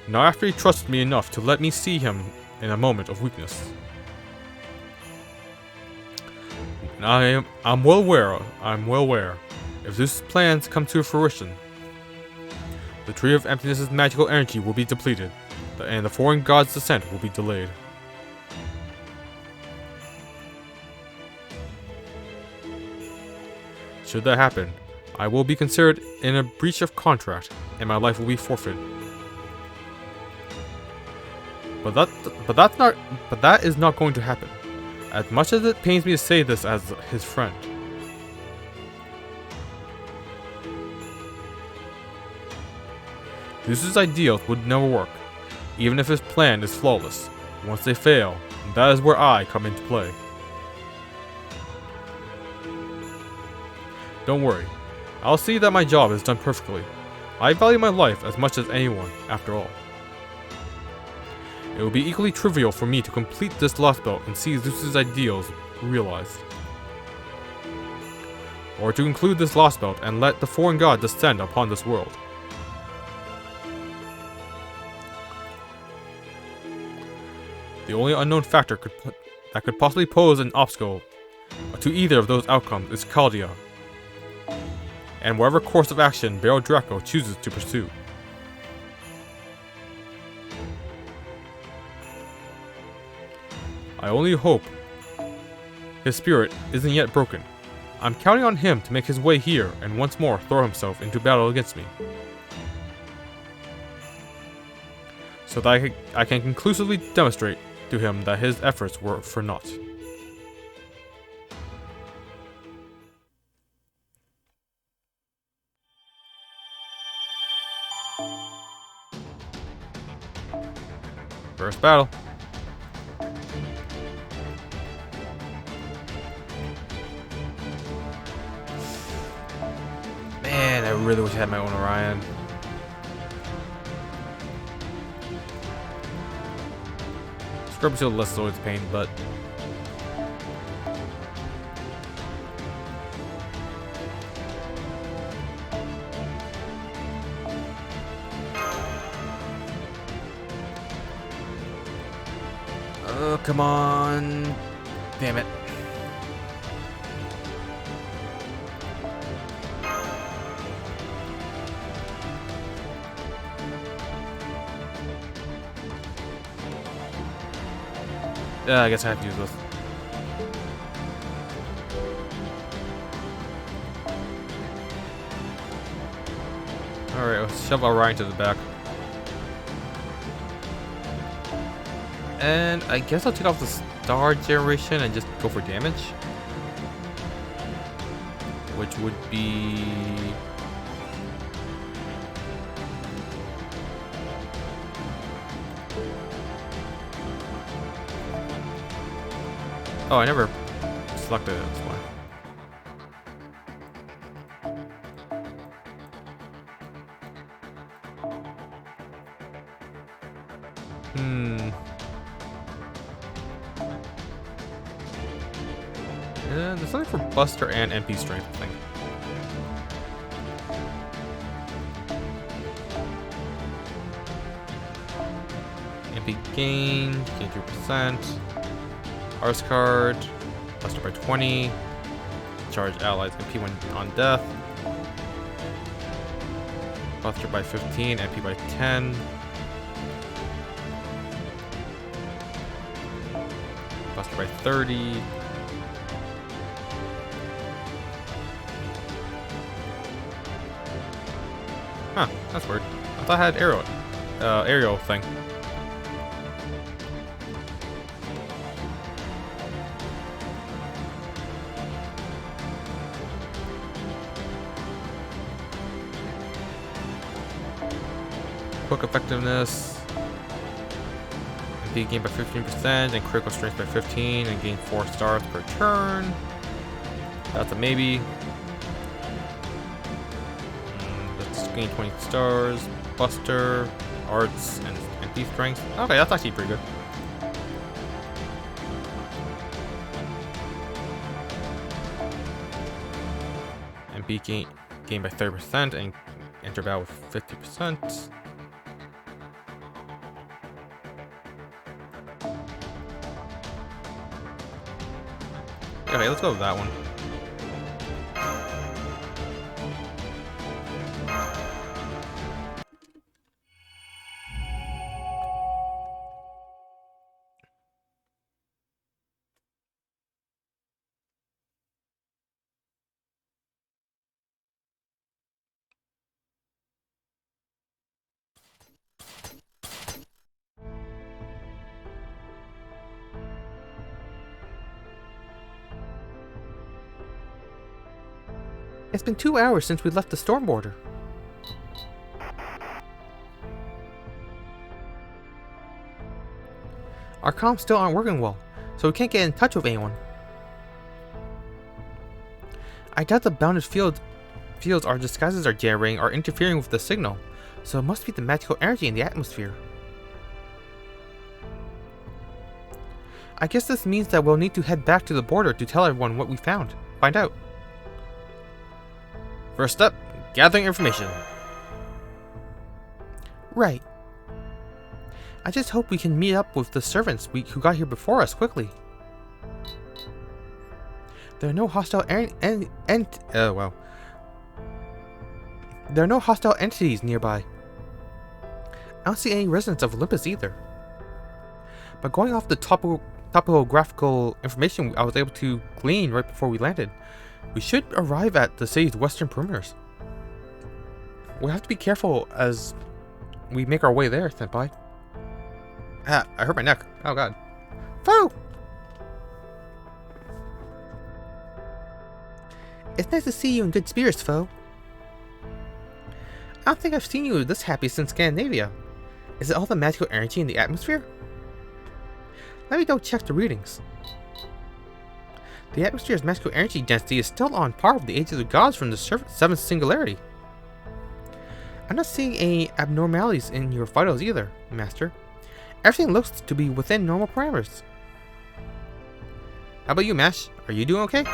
A: Not after he trusted me enough to let me see him in a moment of weakness. And I'm well aware, if Zeus' plans come to fruition, the Tree of Emptiness' magical energy will be depleted, and the foreign god's descent will be delayed. Should that happen, I will be considered in a breach of contract, and my life will be forfeited. But that is not going to happen. As much as it pains me to say this as his friend. Zeus's ideals would never work, even if his plan is flawless. Once they fail, that is where I come into play. Don't worry, I'll see that my job is done perfectly. I value my life as much as anyone, after all. It will be equally trivial for me to complete this Lost Belt and see Zeus's ideals realized. Or to conclude this Lost Belt and let the foreign god descend upon this world. The only unknown factor that could possibly pose an obstacle to either of those outcomes is Chaldea, and whatever course of action Baron Draco chooses to pursue. I only hope his spirit isn't yet broken. I'm counting on him to make his way here and once more throw himself into battle against me, so that I can conclusively demonstrate to him that his efforts were for naught. First battle. Man, I really wish I had my own Orion. Scrub Shield less Zoid's pain, but oh, come on. Damn it. I guess I have to use this. Alright, let's shove Orion to the back. And I guess I'll take off the star generation and just go for damage. Which would be... oh, I never selected it, that's why. Yeah, there's something for Buster and MP Strength, I think. MP gain 2%. Arse card, buster by 20. Charge allies MP when on death. Buster by 15, MP by 10. Buster by 30. Huh, that's weird. I thought I had aerial thing. Quick effectiveness. MP gain by 15% and critical strength by 15 and gain 4 stars per turn. That's a maybe. Let's gain 20 stars. Buster, arts, and MP strength. Okay, that's actually pretty good. MP gain by 30% and enter battle with 50%. Okay, let's go with that one.
B: It's been 2 hours since we left the storm border. Our comms still aren't working well, so we can't get in touch with anyone. I doubt the bounded fields our disguises are generating are interfering with the signal, so it must be the magical energy in the atmosphere. I guess this means that we'll need to head back to the border to tell everyone what we find out.
A: First up, gathering information.
B: Right. I just hope we can meet up with the servants who got here before us quickly. There are no hostile There are no hostile entities nearby. I don't see any residents of Olympus either. But going off the topographical information I was able to glean right before we landed, we should arrive at the city's western perimeters. We'll have to be careful as we make our way there, senpai. Ah, I hurt my neck. Oh god. Foe! It's nice to see you in good spirits, Foe. I don't think I've seen you this happy since Scandinavia. Is it all the magical energy in the atmosphere? Let me go check the readings. The atmosphere's magical energy density is still on par with the Age of the Gods from the 7th singularity. I'm not seeing any abnormalities in your vitals either, Master. Everything looks to be within normal parameters. How about you, Mash? Are you doing okay?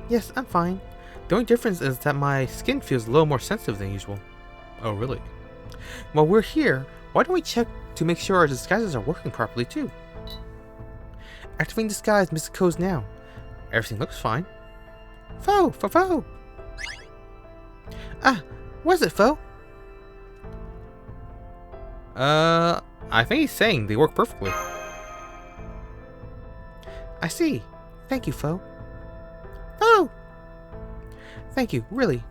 B: Yes, I'm fine. The only difference is that my skin feels a little more sensitive than usual.
A: Oh, really?
B: While we're here, why don't we check to make sure our disguises are working properly too? Activating disguise Mystic Codes now. Everything looks fine. Foe! Foe! Ah, what is it, Foe?
A: I think he's saying they work perfectly.
B: I see. Thank you, Foe. Foe! Thank you, really.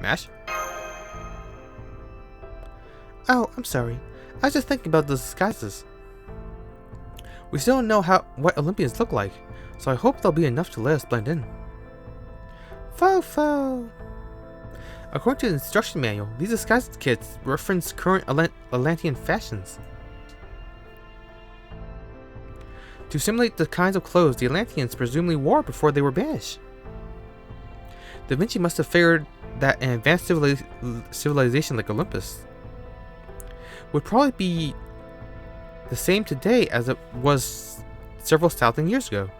A: Mash?
B: Oh, I'm sorry. I was just thinking about the disguises. We still don't know what Olympians look like, so I hope there'll be enough to let us blend in. Foe! According to the instruction manual, these disguise kits reference current Atlantean fashions. To simulate the kinds of clothes the Atlanteans presumably wore before they were banished. Da Vinci must have figured that an advanced civilization like Olympus would probably be the same today as it was several thousand years ago.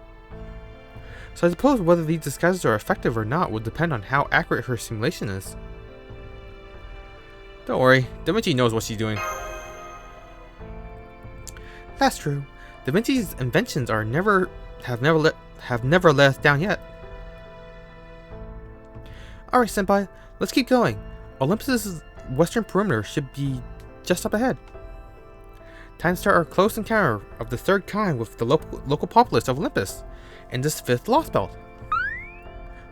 B: So I suppose whether these disguises are effective or not will depend on how accurate her simulation is.
A: Don't worry, Da Vinci knows what she's doing.
B: That's true. Da Vinci's inventions have never let us down yet. Alright, Senpai, let's keep going. Olympus's western perimeter should be just up ahead. Time to start our close encounter of the third kind with the local populace of Olympus in this 5th Lost Belt.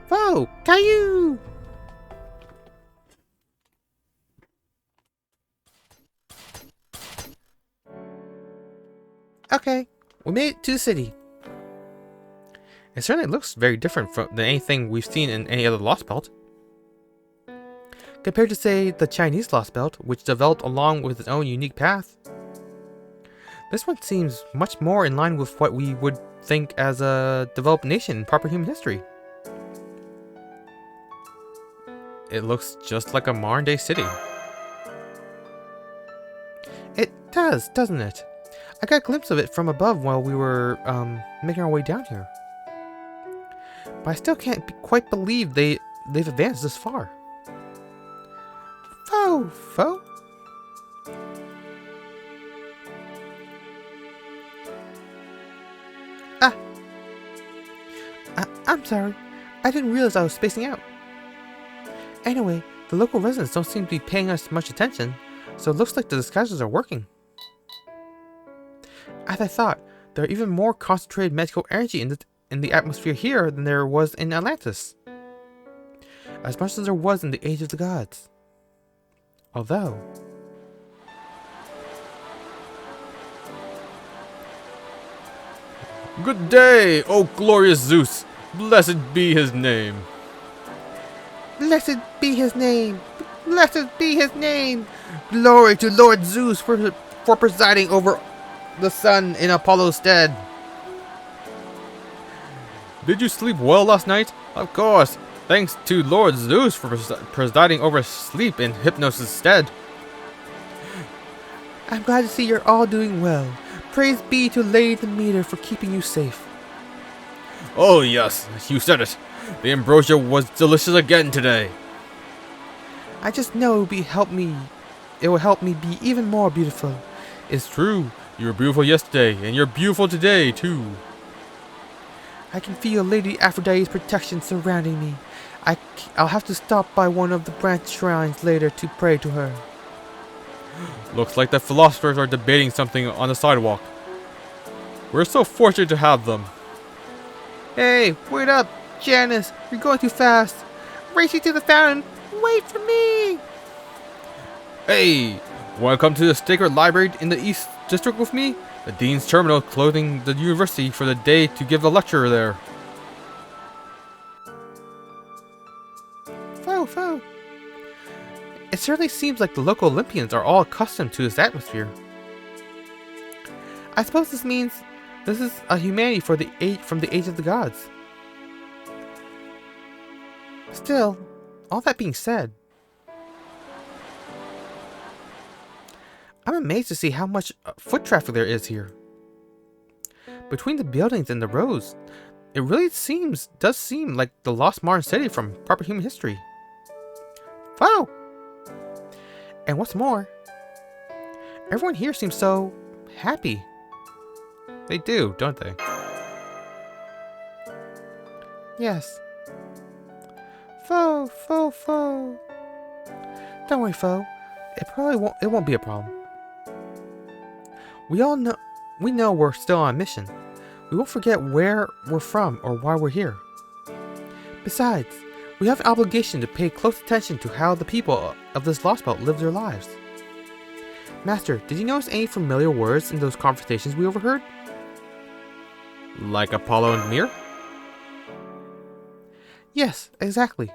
B: Whoa! Caillou! Okay, we made it to the city. It certainly looks very different than anything we've seen in any other Lost Belt. Compared to, say, the Chinese Lost Belt, which developed along with its own unique path. This one seems much more in line with what we would think as a developed nation in proper human history. It looks just like a modern day city. It does, doesn't it? I got a glimpse of it from above while we were making our way down here. But I still can't quite believe they've advanced this far. Fo? I'm sorry. I didn't realize I was spacing out. Anyway, the local residents don't seem to be paying us much attention, so it looks like the disguises are working. As I thought, there are even more concentrated magical energy in the atmosphere here than there was in Atlantis. As much as there was in the Age of the Gods. Although...
A: Good day, O glorious Zeus! Blessed be his name!
B: Blessed be his name! Blessed be his name! Glory to Lord Zeus for presiding over the sun in Apollo's stead.
A: Did you sleep well last night? Of course, thanks to Lord Zeus for presiding over sleep in Hypnos' stead.
B: I'm glad to see you're all doing well. Praise be to Lady Demeter for keeping you safe.
A: Oh yes, you said it. The ambrosia was delicious again today.
B: I just know it will help me be even more beautiful.
A: It's true. You were beautiful yesterday, and you're beautiful today, too.
B: I can feel Lady Aphrodite's protection surrounding me. I'll have to stop by one of the branch shrines later to pray to her.
A: Looks like the philosophers are debating something on the sidewalk. We're so fortunate to have them.
B: Hey, wait up, Janice. You're going too fast. Racing to the fountain. Wait for me.
A: Hey, wanna come to the Sacred Library in the East District with me? The Dean's Terminal clothing the university for the day to give a lecture there.
B: Fo. It certainly seems like the local Olympians are all accustomed to this atmosphere. I suppose this means this is a humanity from the Age of the Gods. Still, all that being said, I'm amazed to see how much foot traffic there is here. Between the buildings and the roads, it really does seem like the lost modern city from proper human history. Wow! And what's more, everyone here seems so happy.
A: They do, don't they?
B: Yes. Fo. Don't worry, Fo. It won't be a problem. We know we're still on a mission. We won't forget where we're from or why we're here. Besides, we have an obligation to pay close attention to how the people of this Lost Belt live their lives. Master, did you notice any familiar words in those conversations we overheard?
A: Like Apollo and Mir?
B: Yes, exactly.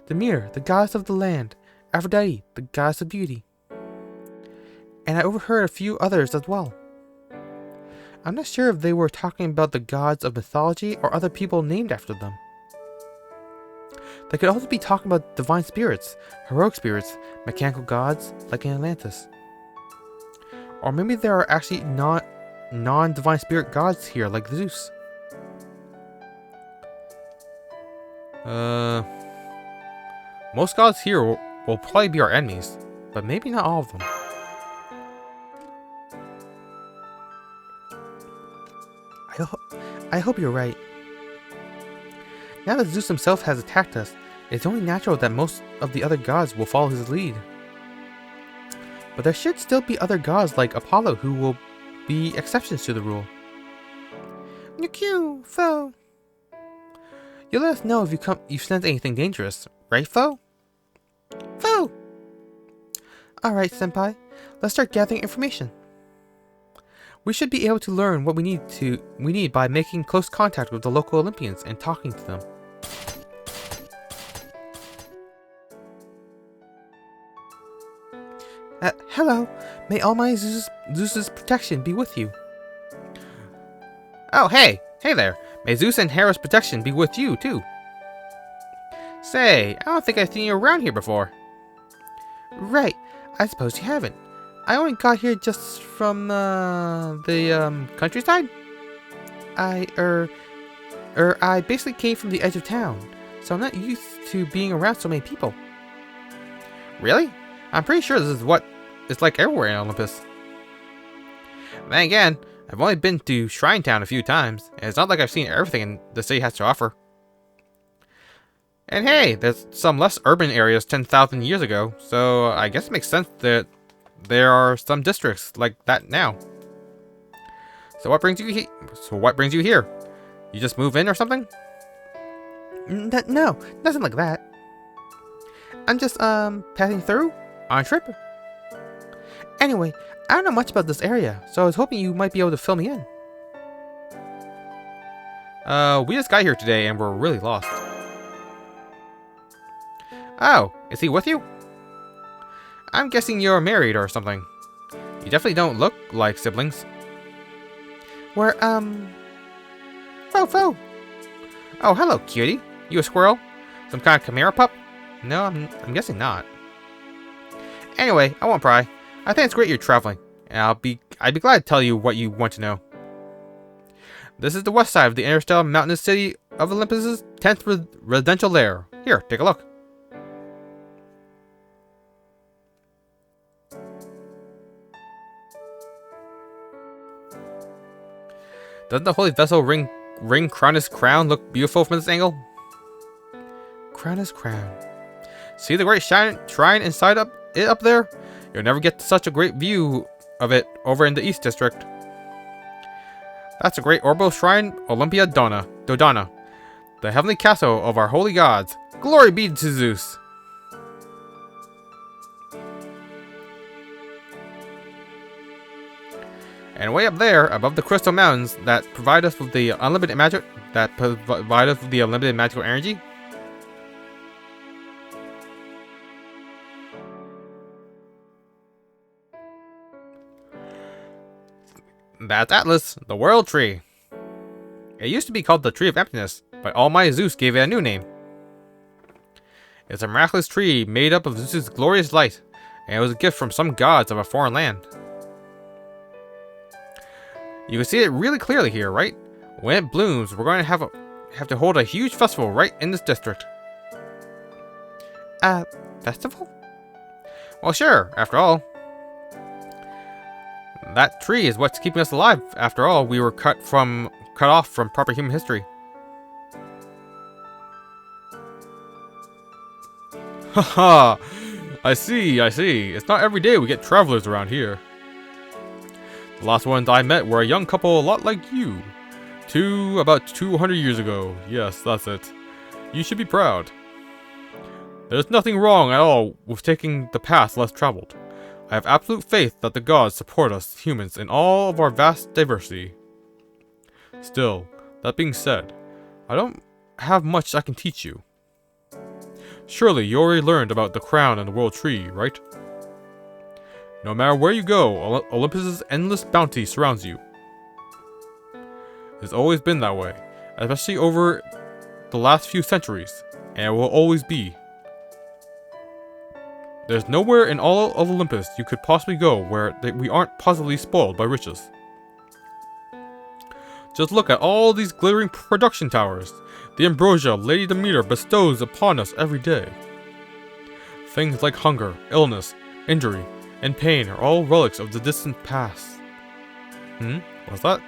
B: Demeter, the goddess of the land. Aphrodite, the goddess of beauty. And I overheard a few others as well. I'm not sure if they were talking about the gods of mythology or other people named after them. They could also be talking about divine spirits, heroic spirits, mechanical gods, like in Atlantis. Or maybe there are actually non-divine spirit gods here, like Zeus.
A: Most gods here will probably be our enemies.
B: but maybe not all of them. I hope you're right. Now that Zeus himself has attacked us, it's only natural that most of the other gods will follow his lead. But there should still be other gods like Apollo who will be exceptions to the rule. Q, Foe. You'll let us know if you sense anything dangerous, right, Foe? Foe! Alright, Senpai. Let's start gathering information. We should be able to learn what we need by making close contact with the local Olympians and talking to them. Hello. May Almighty Zeus's protection be with you. Oh, hey! Hey there! May Zeus and Hera's protection be with you, too. Say, I don't think I've seen you around here before. Right. I suppose you haven't. I only got here just from, the countryside? I basically came from the edge of town, so I'm not used to being around so many people. Really? I'm pretty sure this is what it's like everywhere in Olympus. Then again, I've only been to Shrine Town a few times, and it's not like I've seen everything the city has to offer. And hey, there's some less urban areas 10,000 years ago, so I guess it makes sense that there are some districts like that now. So what brings you here? You just move in or something? No, nothing like that. I'm just passing through on a trip. Anyway, I don't know much about this area, so I was hoping you might be able to fill me in. We just got here today and we're really lost. Oh, is he with you? I'm guessing you're married or something. You definitely don't look like siblings. We're, Fo. Oh, hello, cutie. You a squirrel? Some kind of chimera pup? No, I'm guessing not. Anyway, I won't pry. I think it's great you're traveling, and I'd be glad to tell you what you want to know. This is the west side of the interstellar mountainous city of Olympus's 10th residential lair. Here, take a look. Doesn't the holy vessel ring Cronus' crown look beautiful from this angle? Cronus' crown. See the great shrine inside it up there? You'll never get such a great view of it over in the East District. That's a great orbital shrine, Olympia Dodana, the heavenly castle of our holy gods. Glory be to Zeus! And way up there, above the crystal mountains that provide us with the unlimited magical energy. That's Atlas, the World Tree. It used to be called the Tree of Emptiness, but Almighty Zeus gave it a new name. It's a miraculous tree made up of Zeus's glorious light, and it was a gift from some gods of a foreign land. You can see it really clearly here, right? When it blooms, we're going to have to hold a huge festival right in this district. Festival? Well, sure, after all. That tree is what's keeping us alive. After all, we were cut off from proper human history. Haha! I see. It's not every day we get travelers around here. The last ones I met were a young couple a lot like you. About 200 years ago. Yes, that's it. You should be proud. There's nothing wrong at all with taking the path less traveled. I have absolute faith that the gods support us humans in all of our vast diversity. Still, that being said, I don't have much I can teach you. Surely you already learned about the crown and the world tree, right? No matter where you go, Olympus's endless bounty surrounds you. It's always been that way, especially over the last few centuries, and it will always be. There's nowhere in all of Olympus you could possibly go where we aren't positively spoiled by riches. Just look at all these glittering production towers, the ambrosia Lady Demeter bestows upon us every day. Things like hunger, illness,
A: injury, and pain are all relics of the distant past. What's that?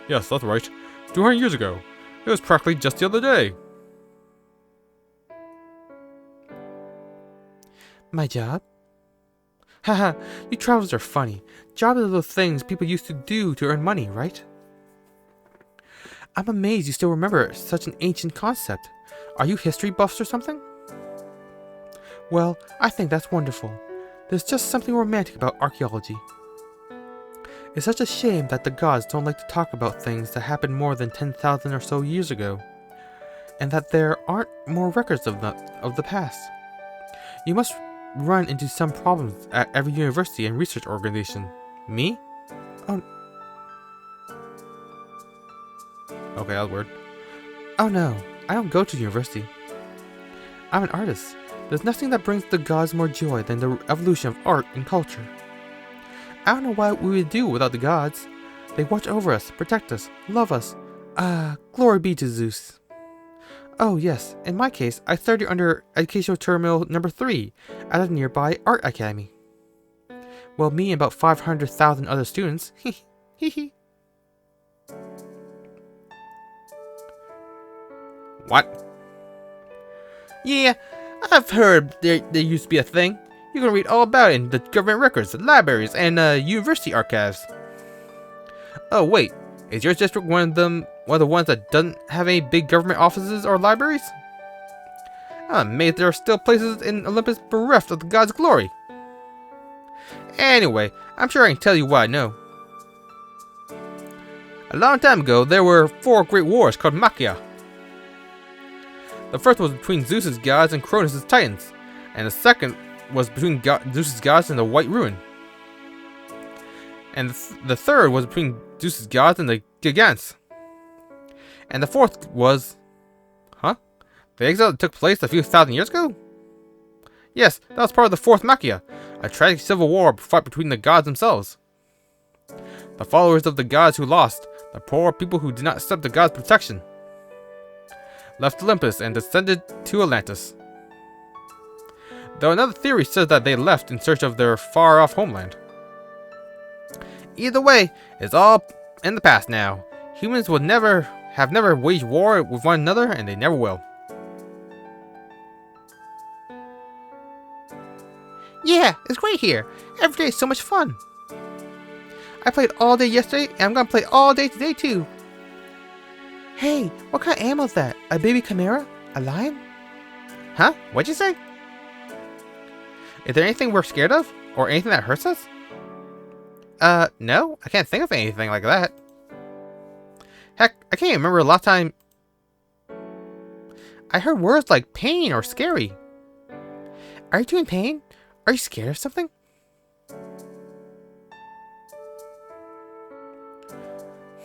A: Yes, that's right. 200 years ago. It was practically just the other day.
B: My job? Haha, you travelers are funny. Jobs are the things people used to do to earn money, right? I'm amazed you still remember such an ancient concept. Are you history buffs or something? Well, I think that's wonderful. There's just something romantic about archaeology. It's such a shame that the gods don't like to talk about things that happened more than 10,000 or so years ago, and that there aren't more records of the past. You must run into some problems at every university and research organization. Me? Oh.
A: Okay, that was weird.
B: Oh no, I don't go to university. I'm an artist. There's nothing that brings the gods more joy than the evolution of art and culture. I don't know what we would do without the gods. They watch over us, protect us, love us. Glory be to Zeus. Oh yes, in my case, I studied under Educational Terminal number 3 at a nearby art academy. Well, me and about 500,000 other students. Hee.
A: What?
B: Yeah, I've heard there used to be a thing. You can read all about it in the government records, libraries, and university archives. Oh wait, is your district one of the ones that doesn't have any big government offices or libraries? I'm amazed there are still places in Olympus bereft of the god's glory. Anyway, I'm sure I can tell you what I know. A long time ago, there were 4 great wars called Machia. The first was between Zeus's gods and Cronus' titans, and the second was between Zeus's gods and the White Ruin. And the third was between Zeus's gods and the Gigantes. And the fourth was... The exile that took place a few thousand years ago? Yes, that was part of the fourth Machia, a tragic civil war fought between the gods themselves. The followers of the gods who lost, the poor people who did not accept the gods' protection, left Olympus and descended to Atlantis. Though another theory says that they left in search of their far-off homeland. Either way, it's all in the past now. Humans have never waged war with one another, and they never will. Yeah, it's great here. Every day is so much fun. I played all day yesterday, and I'm gonna play all day today too. Hey, what kind of animal is that? A baby chimera? A lion? Huh? What'd you say? Is there anything we're scared of? Or anything that hurts us? No. I can't think of anything like that. Heck, I can't even remember the last time I heard words like pain or scary. Are you in pain? Are you scared of something?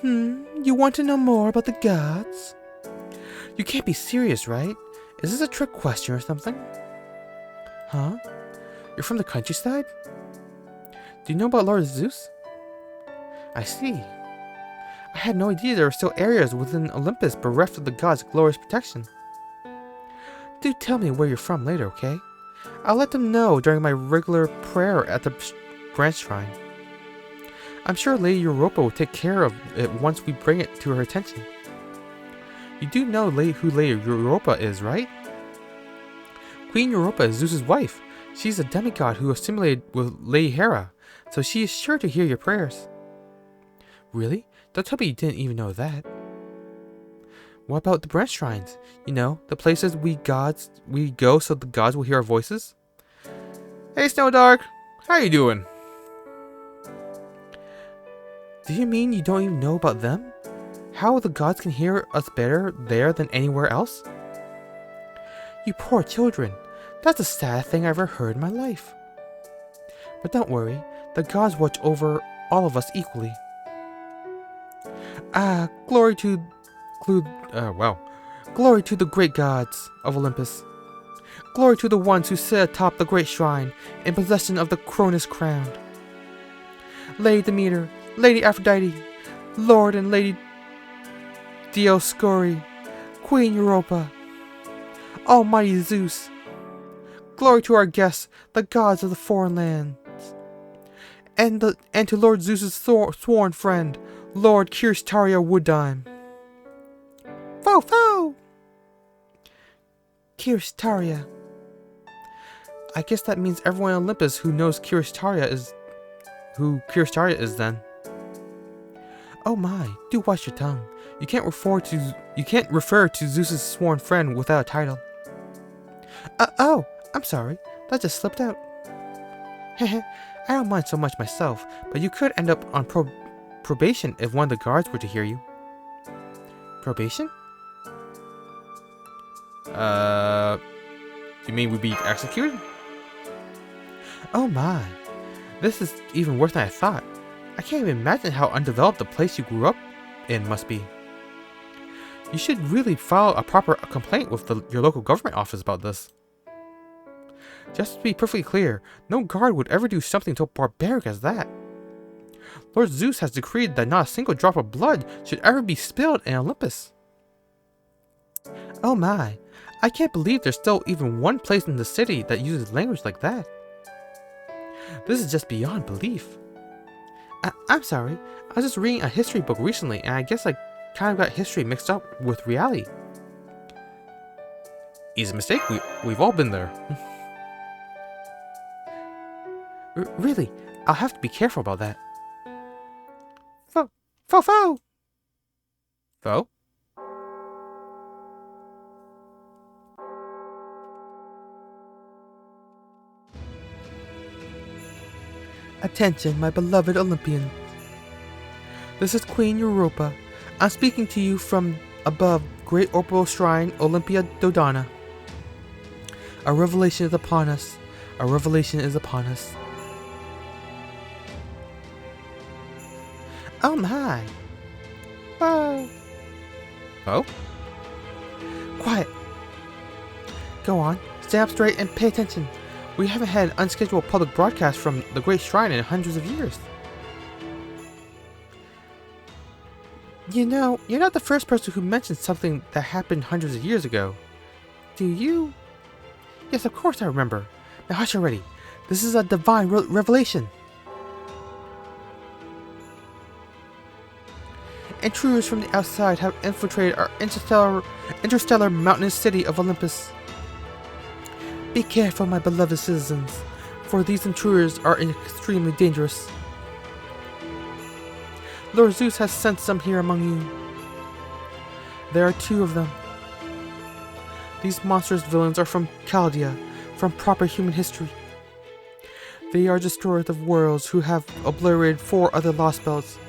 B: You want to know more about the gods? You can't be serious, right? Is this a trick question or something? Huh? You're from the countryside? Do you know about Lord Zeus? I see. I had no idea there were still areas within Olympus bereft of the gods' glorious protection. Do tell me where you're from later, okay? I'll let them know during my regular prayer at the branch shrine. I'm sure Lady Europa will take care of it once we bring it to her attention. You do know who Lady Europa is, right? Queen Europa is Zeus's wife. She's a demigod who assimilated with Lady Hera, so she is sure to hear your prayers. Really? Don't tell me you didn't even know that. What about the branch shrines? You know, the places we go so the gods will hear our voices? Hey Snowdark, how you doing? Do you mean you don't even know about them? How the gods can hear us better there than anywhere else? You poor children. That's the saddest thing I ever heard in my life. But don't worry, the gods watch over all of us equally. Glory to the great gods of Olympus. Glory to the ones who sit atop the great shrine in possession of the Cronus crown. Lady Demeter, Lady Aphrodite, Lord and Lady Dioscuri, Queen Europa, Almighty Zeus. Glory to our guests, the gods of the foreign lands. And to Lord Zeus's sworn friend, Lord Kirstaria Woodime. Fo! Kirstaria. I guess that means everyone on Olympus who knows Kirstaria is then. Oh my, do watch your tongue. You can't refer to Zeus's sworn friend without a title. Oh, I'm sorry. That just slipped out. Heh, I don't mind so much myself, but you could end up on probation if one of the guards were to hear you. Probation?
A: You mean we'd be executed?
B: Oh my. This is even worse than I thought. I can't even imagine how undeveloped the place you grew up in must be. You should really file a proper complaint with your local government office about this. Just to be perfectly clear, no guard would ever do something so barbaric as that. Lord Zeus has decreed that not a single drop of blood should ever be spilled in Olympus. Oh my, I can't believe there's still even one place in the city that uses language like that. This is just beyond belief. I'm sorry, I was just reading a history book recently and I guess I kind of got history mixed up with reality.
A: Easy mistake, we've all been there.
B: Really, I'll have to be careful about that. Fo!
A: Fo?
B: Attention, my beloved Olympians. This is Queen Europa. I'm speaking to you from above Great Orbital Shrine, Olympia Dodana. A revelation is upon us. A revelation is upon us. Oh my. Oh.
A: Oh?
B: Quiet. Go on. Stand up straight and pay attention. We haven't had an unscheduled public broadcast from the Great Shrine in hundreds of years. You know, you're not the first person who mentioned something that happened hundreds of years ago. Do you? Yes, of course I remember. Now hush already. This is a divine revelation. Intruders from the outside have infiltrated our interstellar mountainous city of Olympus. Be careful, my beloved citizens, for these intruders are extremely dangerous. Lord Zeus has sent some here among you. There are 2 of them. These monstrous villains are from Chaldea, from proper human history. They are destroyers of worlds who have obliterated 4 other lost belts.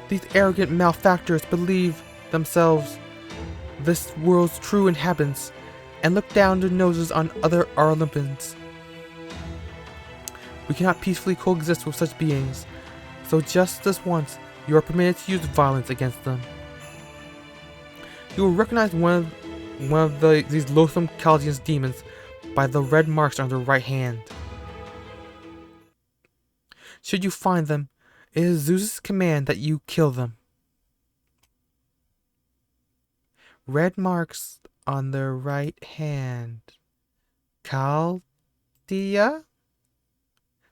B: These arrogant malefactors believe themselves this world's true inhabitants and look down their noses on our Olympians. We cannot peacefully coexist with such beings, so just this once, you are permitted to use violence against them. You will recognize one of these loathsome Chaldean demons by the red marks on their right hand. Should you find them, it is Zeus' command that you kill them. Red marks on their right hand. Chaldea?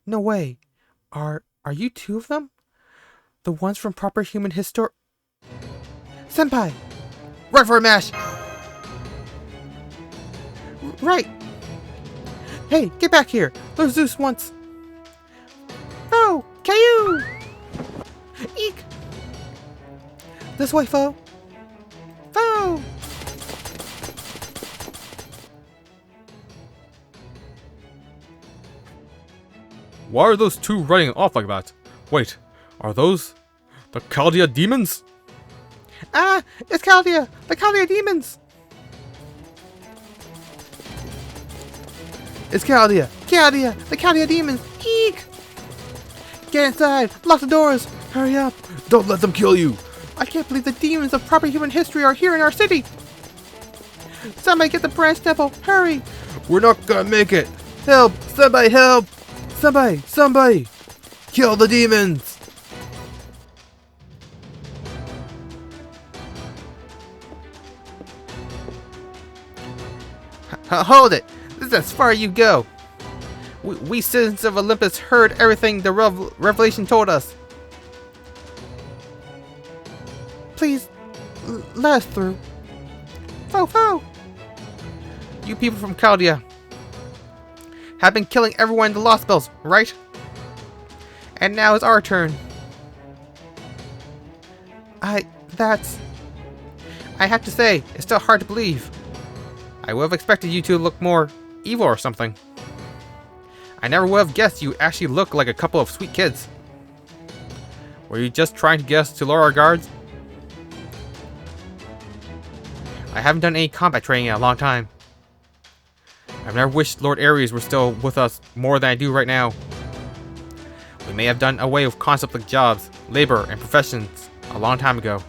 B: No way. Are you 2 of them? The ones from proper human history? Senpai! Right for a mash! Right! Hey, get back here! Lord Zeus wants... Oh! Caillou! Eek! This way, foe! Foe!
A: Why are those 2 running off like that? Wait, are those the Chaldea demons?
B: Ah! It's Chaldea! The Chaldea demons! It's Chaldea! Chaldea! The Chaldea demons! Eek! Get inside! Lock the doors! Hurry up!
A: Don't let them kill you!
B: I can't believe the demons of proper human history are here in our city! Somebody get the branch temple! Hurry!
A: We're not gonna make it!
B: Help! Somebody help! Somebody!
A: Kill the demons!
B: Hold it! This is as far as you go! We citizens of Olympus heard everything the revelation told us. Please, let us through. Fo! You people from Chaldea have been killing everyone in the Lost Bells, right? And now it's our turn. I have to say, it's still hard to believe. I would have expected you to look more evil or something. I never would have guessed you actually look like a couple of sweet kids. Were you just trying to get us to lower our guards? I haven't done any combat training in a long time. I've never wished Lord Ares were still with us more than I do right now. We may have done away with concepts like jobs, labor, and professions a long time ago.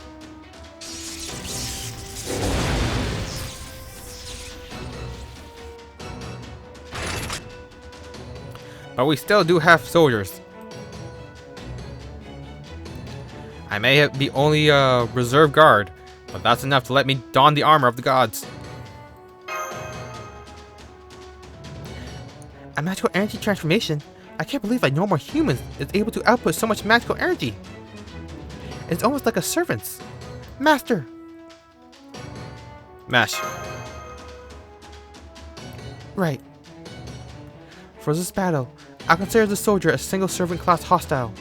B: But we still do have soldiers. I may be only a reserve guard, but that's enough to let me don the armor of the gods. A magical energy transformation? I can't believe a normal human is able to output so much magical energy. It's almost like a servant's. Master! Mash. Right. For this battle, I'll consider the soldier a single servant class hostile.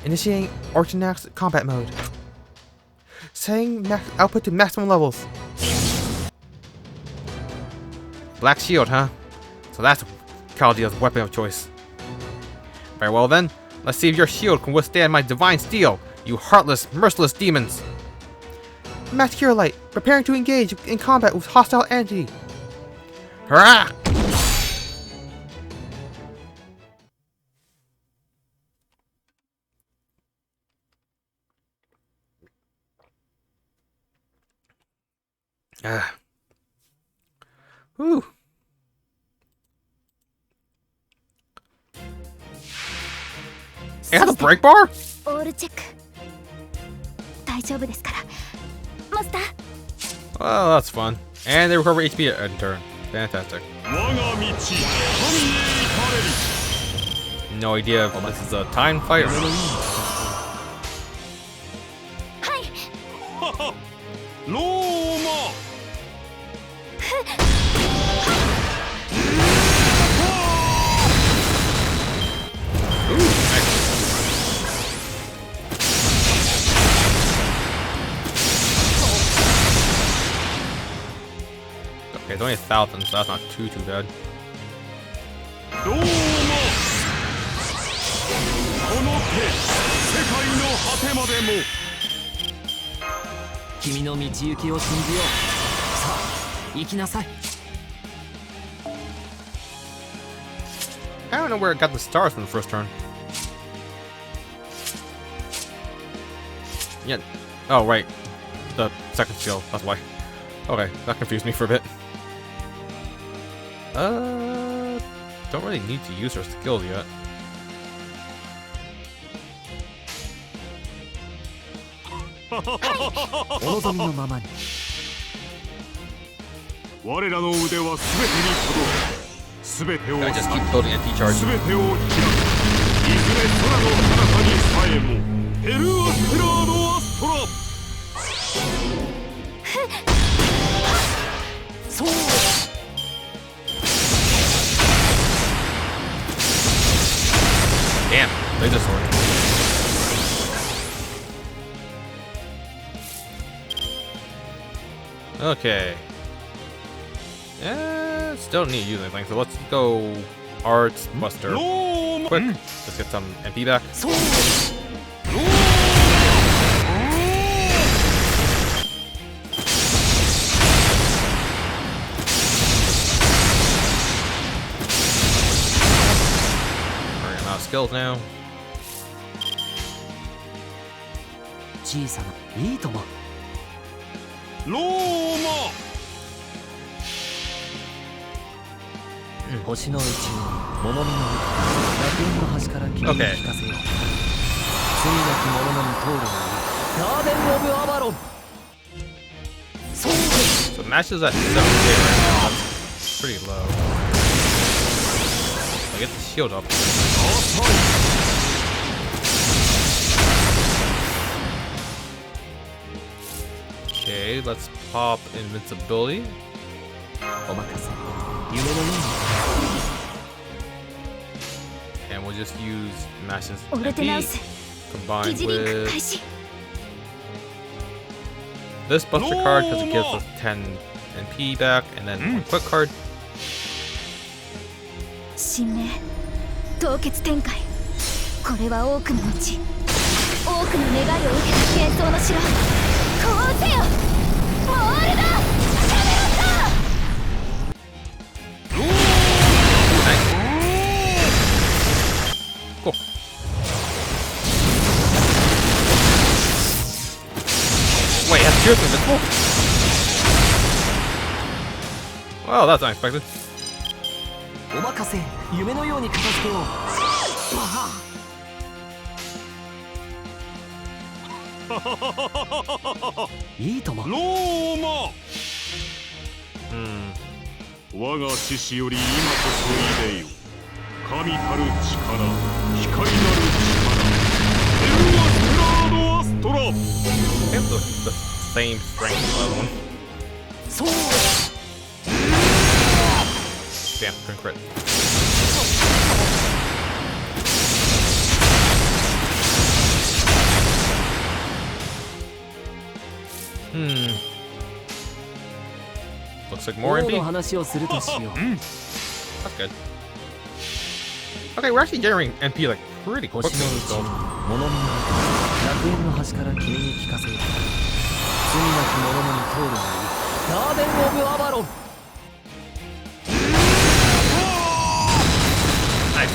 B: Initiating orthodox combat mode. Setting output to maximum levels. Black shield, huh? So that's Chaldea's weapon of choice. Very well then, let's see if your shield can withstand my divine steel, you heartless, merciless demons. Max Light, preparing to engage in combat with hostile entity. Hurrah! Whew. It has a break bar? Well, that's fun. And they recover HP in turn. Fantastic. No idea if this is a time fight or okay, it's only 1,000, so that's not too bad. I don't know where it got the stars from the first turn. Yeah. Oh, right. The second skill, that's why. Okay, that confused me for a bit. Don't really need to use her skills yet. I just keep building a D-charge. Damn, laser sword. Okay. Still don't need to use anything, so let's go Arts Buster. Quick, let's get some MP back. Running out of skills now. Okay. So matches at 7K right now.
A: pretty low. I'll get the shield up. Okay, let's pop invincibility. And we'll just use Mash's MP combined with this Buster card because it gives us 10 NP back, and then one quick card.
C: 神明凍結展開これは多くの道多くの願いを受けた幻想の城こうせよモールだシャベロッタ
A: Cool. Wait, has Pierce invincible? Well, that's unexpected.
D: お任せ夢のように片付けよう。いいとも。ローマ。我が獅子より今こそいでよ。神たる力、光なる力。エルワスラードアストラ。
A: They have the same strength as the other one.
D: そう。
A: Damn, couldn't crit. Looks like more NP. That's good. Okay, we're actually generating NP like pretty quickly. So.
D: 楽園の端から君に聞かせよう。罪なき者のに通るがいい。ガーデン・オブ・アバロン。
A: Nice.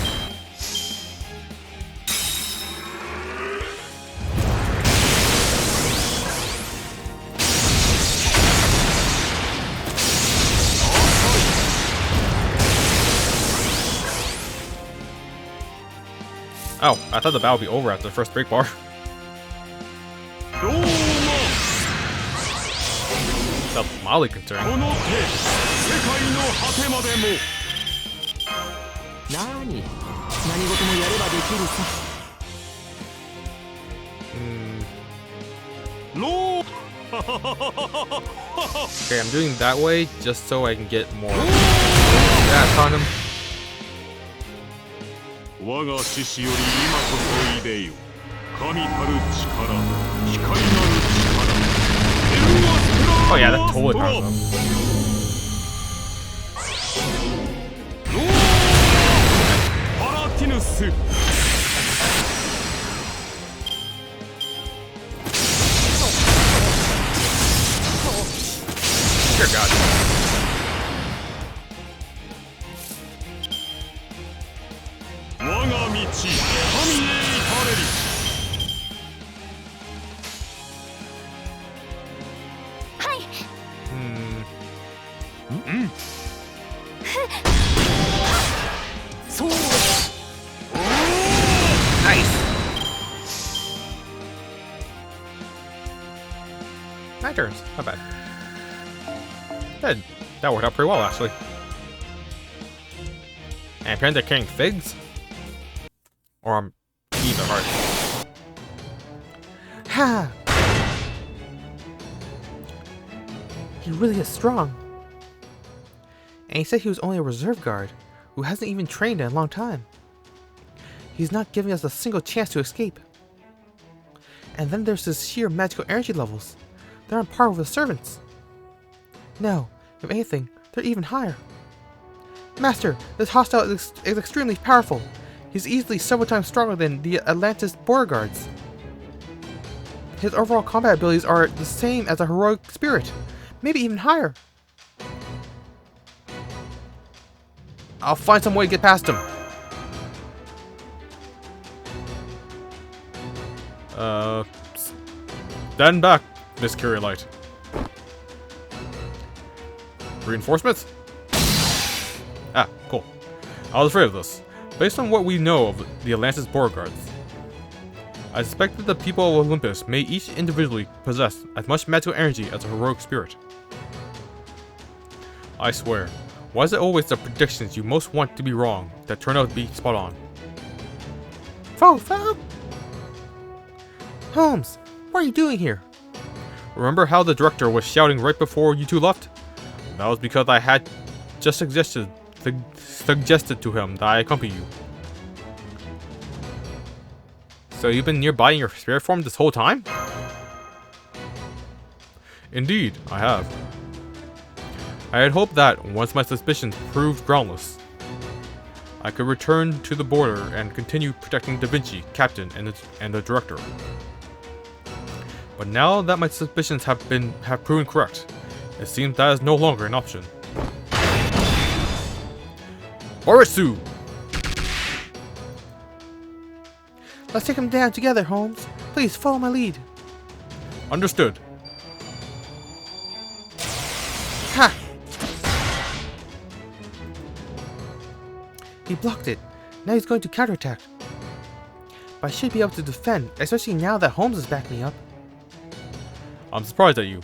A: Oh, I thought the battle would be over after the first break bar. That's mildly concerning.
D: 何事もやればできるさ。
A: Okay, I'm doing that way just so I can get more stats on him.
E: 我が獅子より今こそいでよ。神たる力、光なる力。エルワスプラー
A: Oh yeah, that totally powers up. Dear God. My turns. Not bad. Good. That worked out pretty well, actually. And apparently they're carrying figs? Or I'm either hard.
B: Ha! He really is strong. And he said he was only a reserve guard, who hasn't even trained in a long time. He's not giving us a single chance to escape. And then there's his sheer magical energy levels. They're on par with the servants. No, if anything, they're even higher. Master, this hostile is extremely powerful. He's easily several times stronger than the Atlantis Beauregards. His overall combat abilities are the same as a heroic spirit, maybe even higher. I'll find some way to get past him.
A: Stand back, Miss Curiolite. Reinforcements? Ah, cool. I was afraid of this. Based on what we know of the Atlantis Beauregards, I suspect that the people of Olympus may each individually possess as much magical energy as a heroic spirit. I swear, Why is it always the predictions you most want to be wrong that turn out to be spot on?
B: Fo! Holmes, what are you doing here?
A: Remember how the director was shouting right before you two left? That was because I had just suggested to him that I accompany you. So you've been nearby in your spirit form this whole time? Indeed, I have. I had hoped that, once my suspicions proved groundless, I could return to the border and continue protecting Da Vinci, Captain, and the director. But now that my suspicions have proven correct, it seems that is no longer an option. Borisu!
B: Let's take him down together, Holmes. Please follow my lead.
A: Understood.
B: Ha! He blocked it. Now he's going to counterattack. But I should be able to defend, especially now that Holmes has backed me up.
A: I'm surprised at you.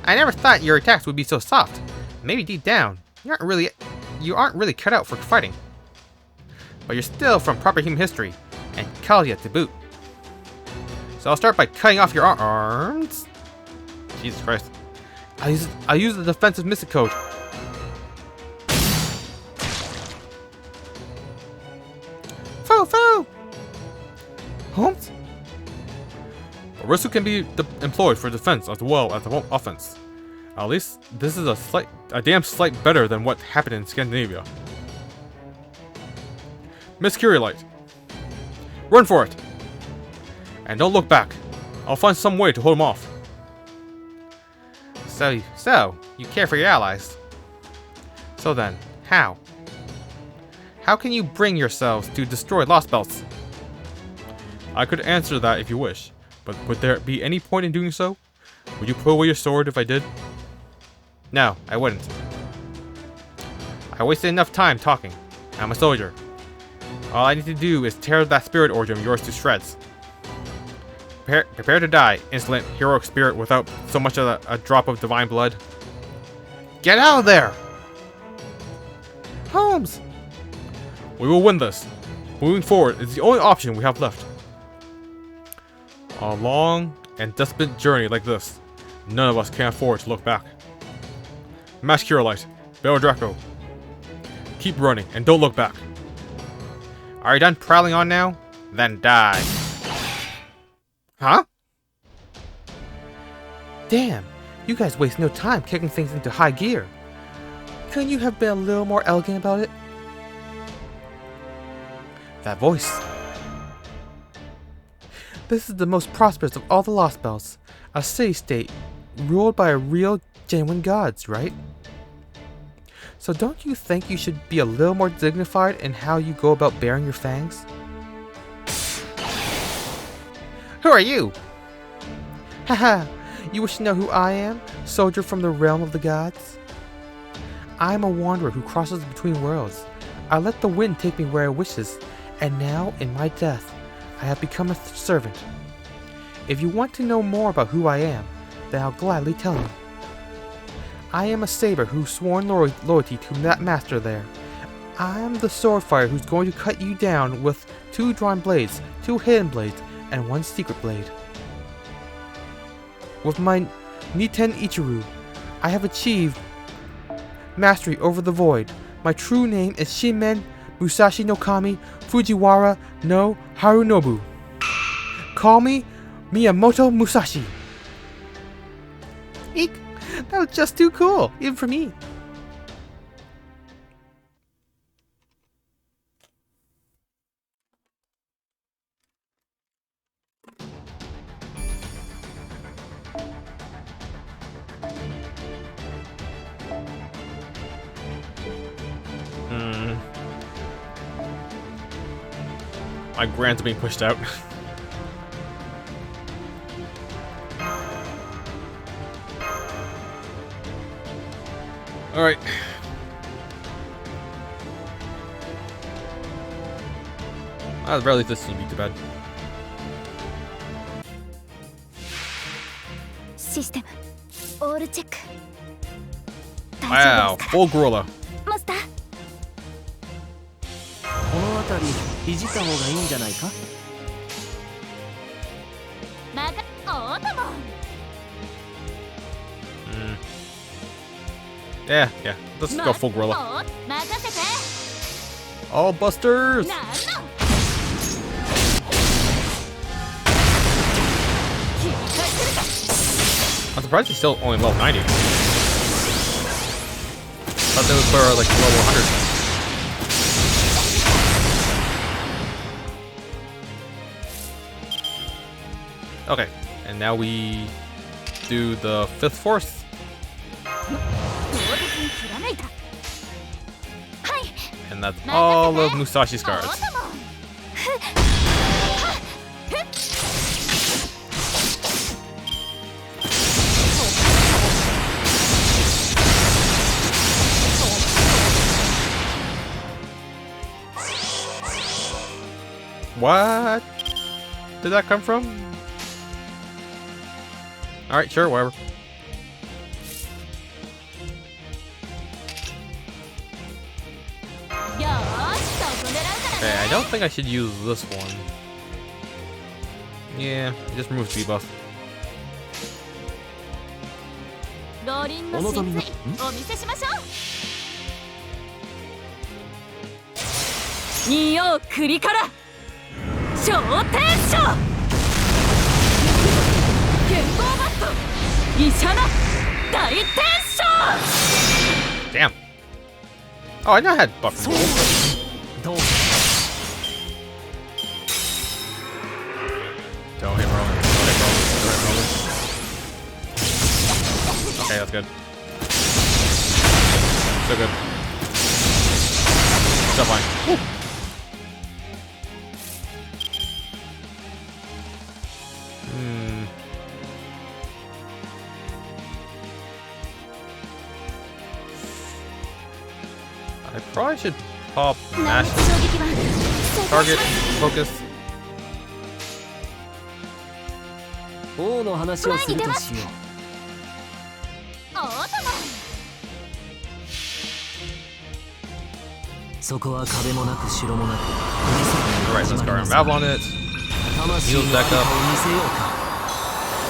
B: I never thought your attacks would be so soft. Maybe deep down, you aren't really cut out for fighting. But you're still from proper human history, and Kalia to boot. So I'll start by cutting off your arms. Jesus Christ. I'll use the defensive mystic code. Fo! Holmes?
A: Borisu can be employed for defense as well as offense. At least this is a damn slight better than what happened in Scandinavia. Miss Curiolite, run for it! And don't look back. I'll find some way to hold him off.
B: So you care for your allies. So then, how? How can you bring yourselves to destroy Lost Belts?
A: I could answer that if you wish, but would there be any point in doing so? Would you put away your sword if I did?
B: No, I wouldn't. I wasted enough time talking. I'm a soldier. All I need to do is tear that spirit origin of yours to shreds. Prepare to die, insolent heroic spirit without so much as a drop of divine blood. Get out of there! Holmes!
A: We will win this. Moving forward is the only option we have left. On a long and desperate journey like this, none of us can afford to look back. Mash Curelite, Bell Draco. Keep running and don't look back.
B: Are you done prowling on now? Then die. Huh? Damn, you guys waste no time kicking things into high gear. Couldn't you have been a little more elegant about it? That voice. This is the most prosperous of all the Lost Belts. A city-state ruled by a real, genuine gods, right? So don't you think you should be a little more dignified in how you go about bearing your fangs? Who are you? Haha, you wish to know who I am? Soldier from the realm of the gods? I am a wanderer who crosses between worlds. I let the wind take me where it wishes, and now, in my death, I have become a servant. If you want to know more about who I am, then I'll gladly tell you. I am a saber who's sworn loyalty to that master there. I am the sword fighter who's going to cut you down with 2 drawn blades, 2 hidden blades, and 1 secret blade. With my Niten Ichiru, I have achieved mastery over the void. My true name is Shinmen Musashi no Kami Fujiwara no Harunobu. Call me Miyamoto Musashi. Eek! That was just too cool, even for me.
A: My grants are being pushed out. Alright. At the very least, this shouldn't be too bad.
C: システムオールチェック。
A: Wow, full gorilla.
C: マスター。
F: この辺りいじった方がいいんじゃないか。
C: オートモン。
A: Yeah, let's go full gorilla.
C: 任せて。
A: All busters!
C: なんの。
A: I'm surprised he's still only level 90. Thought they would clear like level 100. Okay, and now we do the 5th force.
C: 唐突にひらめいた。はい。
A: And that's all of Musashi's
C: オー
A: cards.
C: トモン。
A: What did that come from? Alright, sure, whatever. Okay, I don't think I should use this one. Yeah, it just removes debuff.
C: 五輪の神髄お見せしましょう。二葉栗から昇天書。剣豪バット医者の大天書。
A: Damn. Oh, I know I had buff removal.
F: どう
A: Don't hit rolling. Don't hit rolling. Don't hit rolling. Okay, that's good. So good. So fine. Woo. I probably should pop
C: 南
A: mash
C: 越衝撃版成功
A: target
C: します
A: focus.
F: 王の話をするとしよ
C: オートモン。
F: う。そこは壁もなく城もなく
A: Alright, let's go and Valve on it.
F: 魂
A: Heals
F: の
A: back
F: 在
A: up.
F: を見せようか。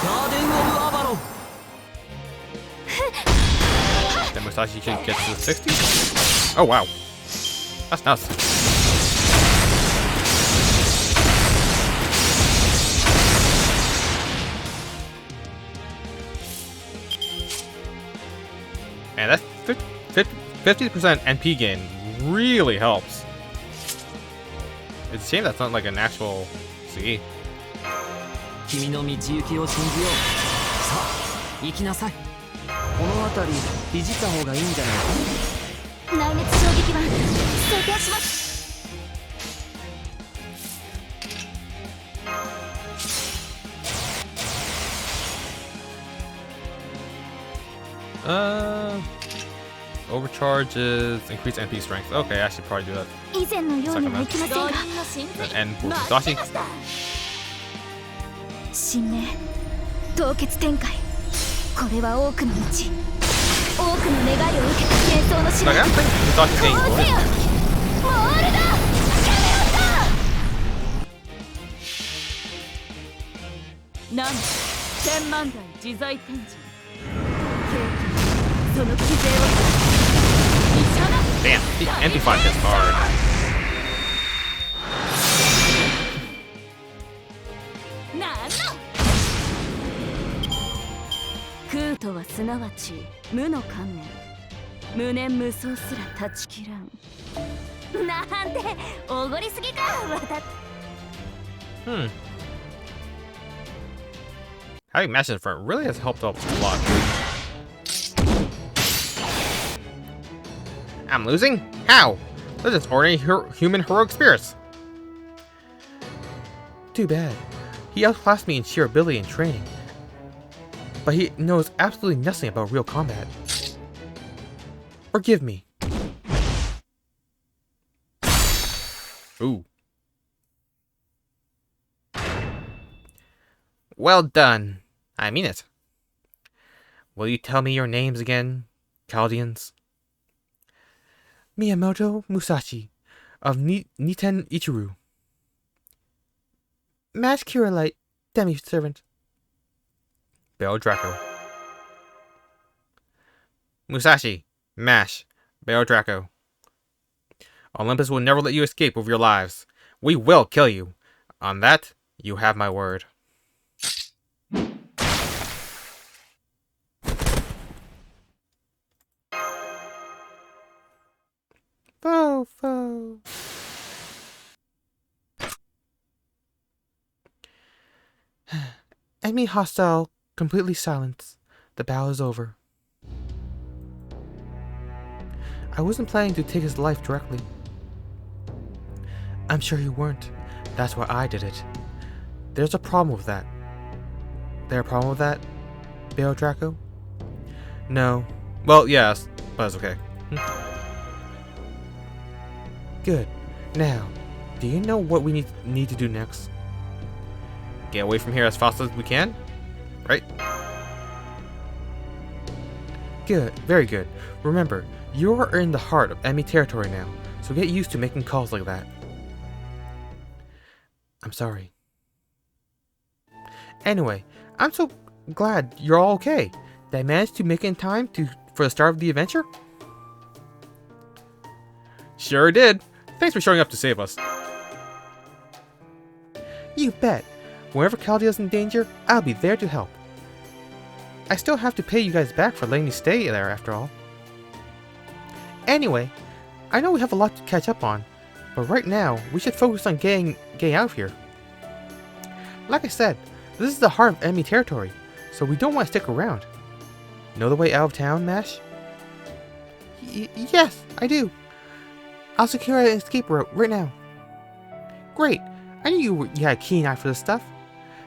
F: ガーデン・オブ・アバロン。
A: Then Musashi should get to 60. Oh wow. That's nuts. And that 50% NP gain really helps. It's a shame that's not like an actual CE.
F: 君の道行きを信じよう。さあ行きなさい。この辺りいじった方がいいんじゃないか。
C: 南越衝撃版成功します。
A: Overcharge is increased NP strength. Okay, I should probably do that.
C: 以前のようにはいきませんが。
A: And for Musashi.
C: 神明凍結展開。これは多くの道。多くの願いを受けた幻想の城。
A: Like, I don't think Musashi's getting
C: こうせよ
A: bonus.
C: モールだ。
G: なん千万台自在天神。その騎勢を
A: Damn, the NP fight hits hard.
G: なんの空とはすなわち無の観念。無念無双すら断ち切らん。
C: なんておごりすぎか。
A: Having Mash in front really has helped out a lot. I'm losing? How? They're just ordinary human heroic spirits. Too bad. He outclassed me in sheer ability and training. But he knows absolutely nothing about real combat. Forgive me. Ooh. Well done. I mean it.
B: Will you tell me your names again, Chaldeans? Miyamoto Musashi, of Niten Ichiru. Mash Kirillite, demi-servant. Bail Draco. Musashi, Mash, Bail Draco. Olympus will never let you escape with your lives. We will kill you. On that, you have my word. Fo. Enemy hostile, completely silenced. The battle is over. I wasn't planning to take his life directly. I'm sure you weren't. That's why I did it. There's a problem with that. There a problem with that, Bail Draco? No. Well, yes, but it's okay. Good. Now, do you know what we need to do next? Get away from here as fast as we can? Right? Good. Very good. Remember, you are in the heart of enemy territory now, so get used to making calls like that. I'm sorry. Anyway, I'm so glad you're all okay. Did I manage to make it in time for the start of the adventure?
A: Sure did. Thanks for showing up to save us.
B: You bet. Whenever Chaldea's in danger, I'll be there to help. I still have to pay you guys back for letting me stay there after all. Anyway, I know we have a lot to catch up on, but right now, we should focus on getting out of here. Like I said, this is the heart of enemy territory, so we don't want to stick around. Know the way out of town, Mash? Yes, I do. I'll secure an escape route right now. Great. I knew you had a keen eye for this stuff.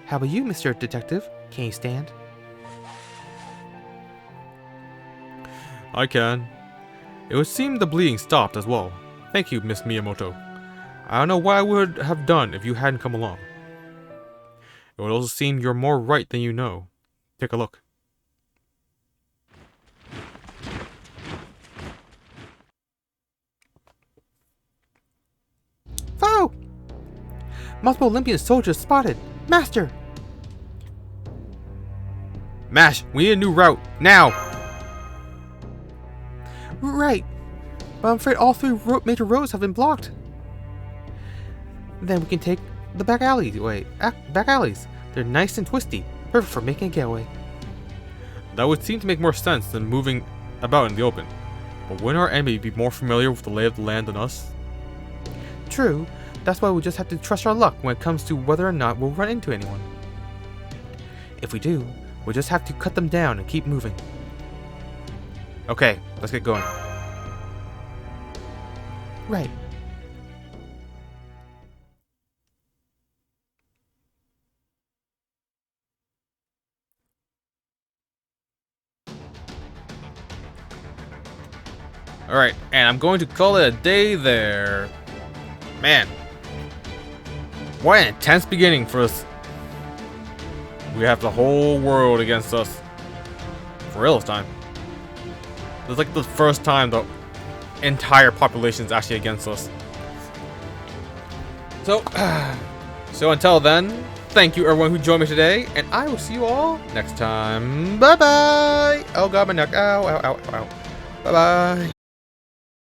B: How about you, Mr. Detective? Can you stand?
A: I can. It would seem the bleeding stopped as well. Thank you, Miss Miyamoto. I don't know what I would have done if you hadn't come along. It would also seem you're more right than you know. Take a look.
B: Foe! Multiple Olympian soldiers spotted. Master!
A: Mash, we need a new route, now!
B: Right. But I'm afraid all three major roads have been blocked. Then we can take the back alleys. Back alleys. They're nice and twisty. Perfect for making a getaway.
A: That would seem to make more sense than moving about in the open. But wouldn't our enemy be more familiar with the lay of the land than us?
B: True. That's why we just have to trust our luck when it comes to whether or not we'll run into anyone. If we do, we'll just have to cut them down and keep moving.
A: Okay, let's get going.
B: Right.
A: Alright, and I'm going to call it a day there. Man. What an intense beginning for us. We have the whole world against us. For real this time. It's like the first time the entire population is actually against us. So until then, thank you everyone who joined me today, and I will see you all next time. Bye bye! Oh god, my neck. Ow, ow, ow, ow. Bye bye.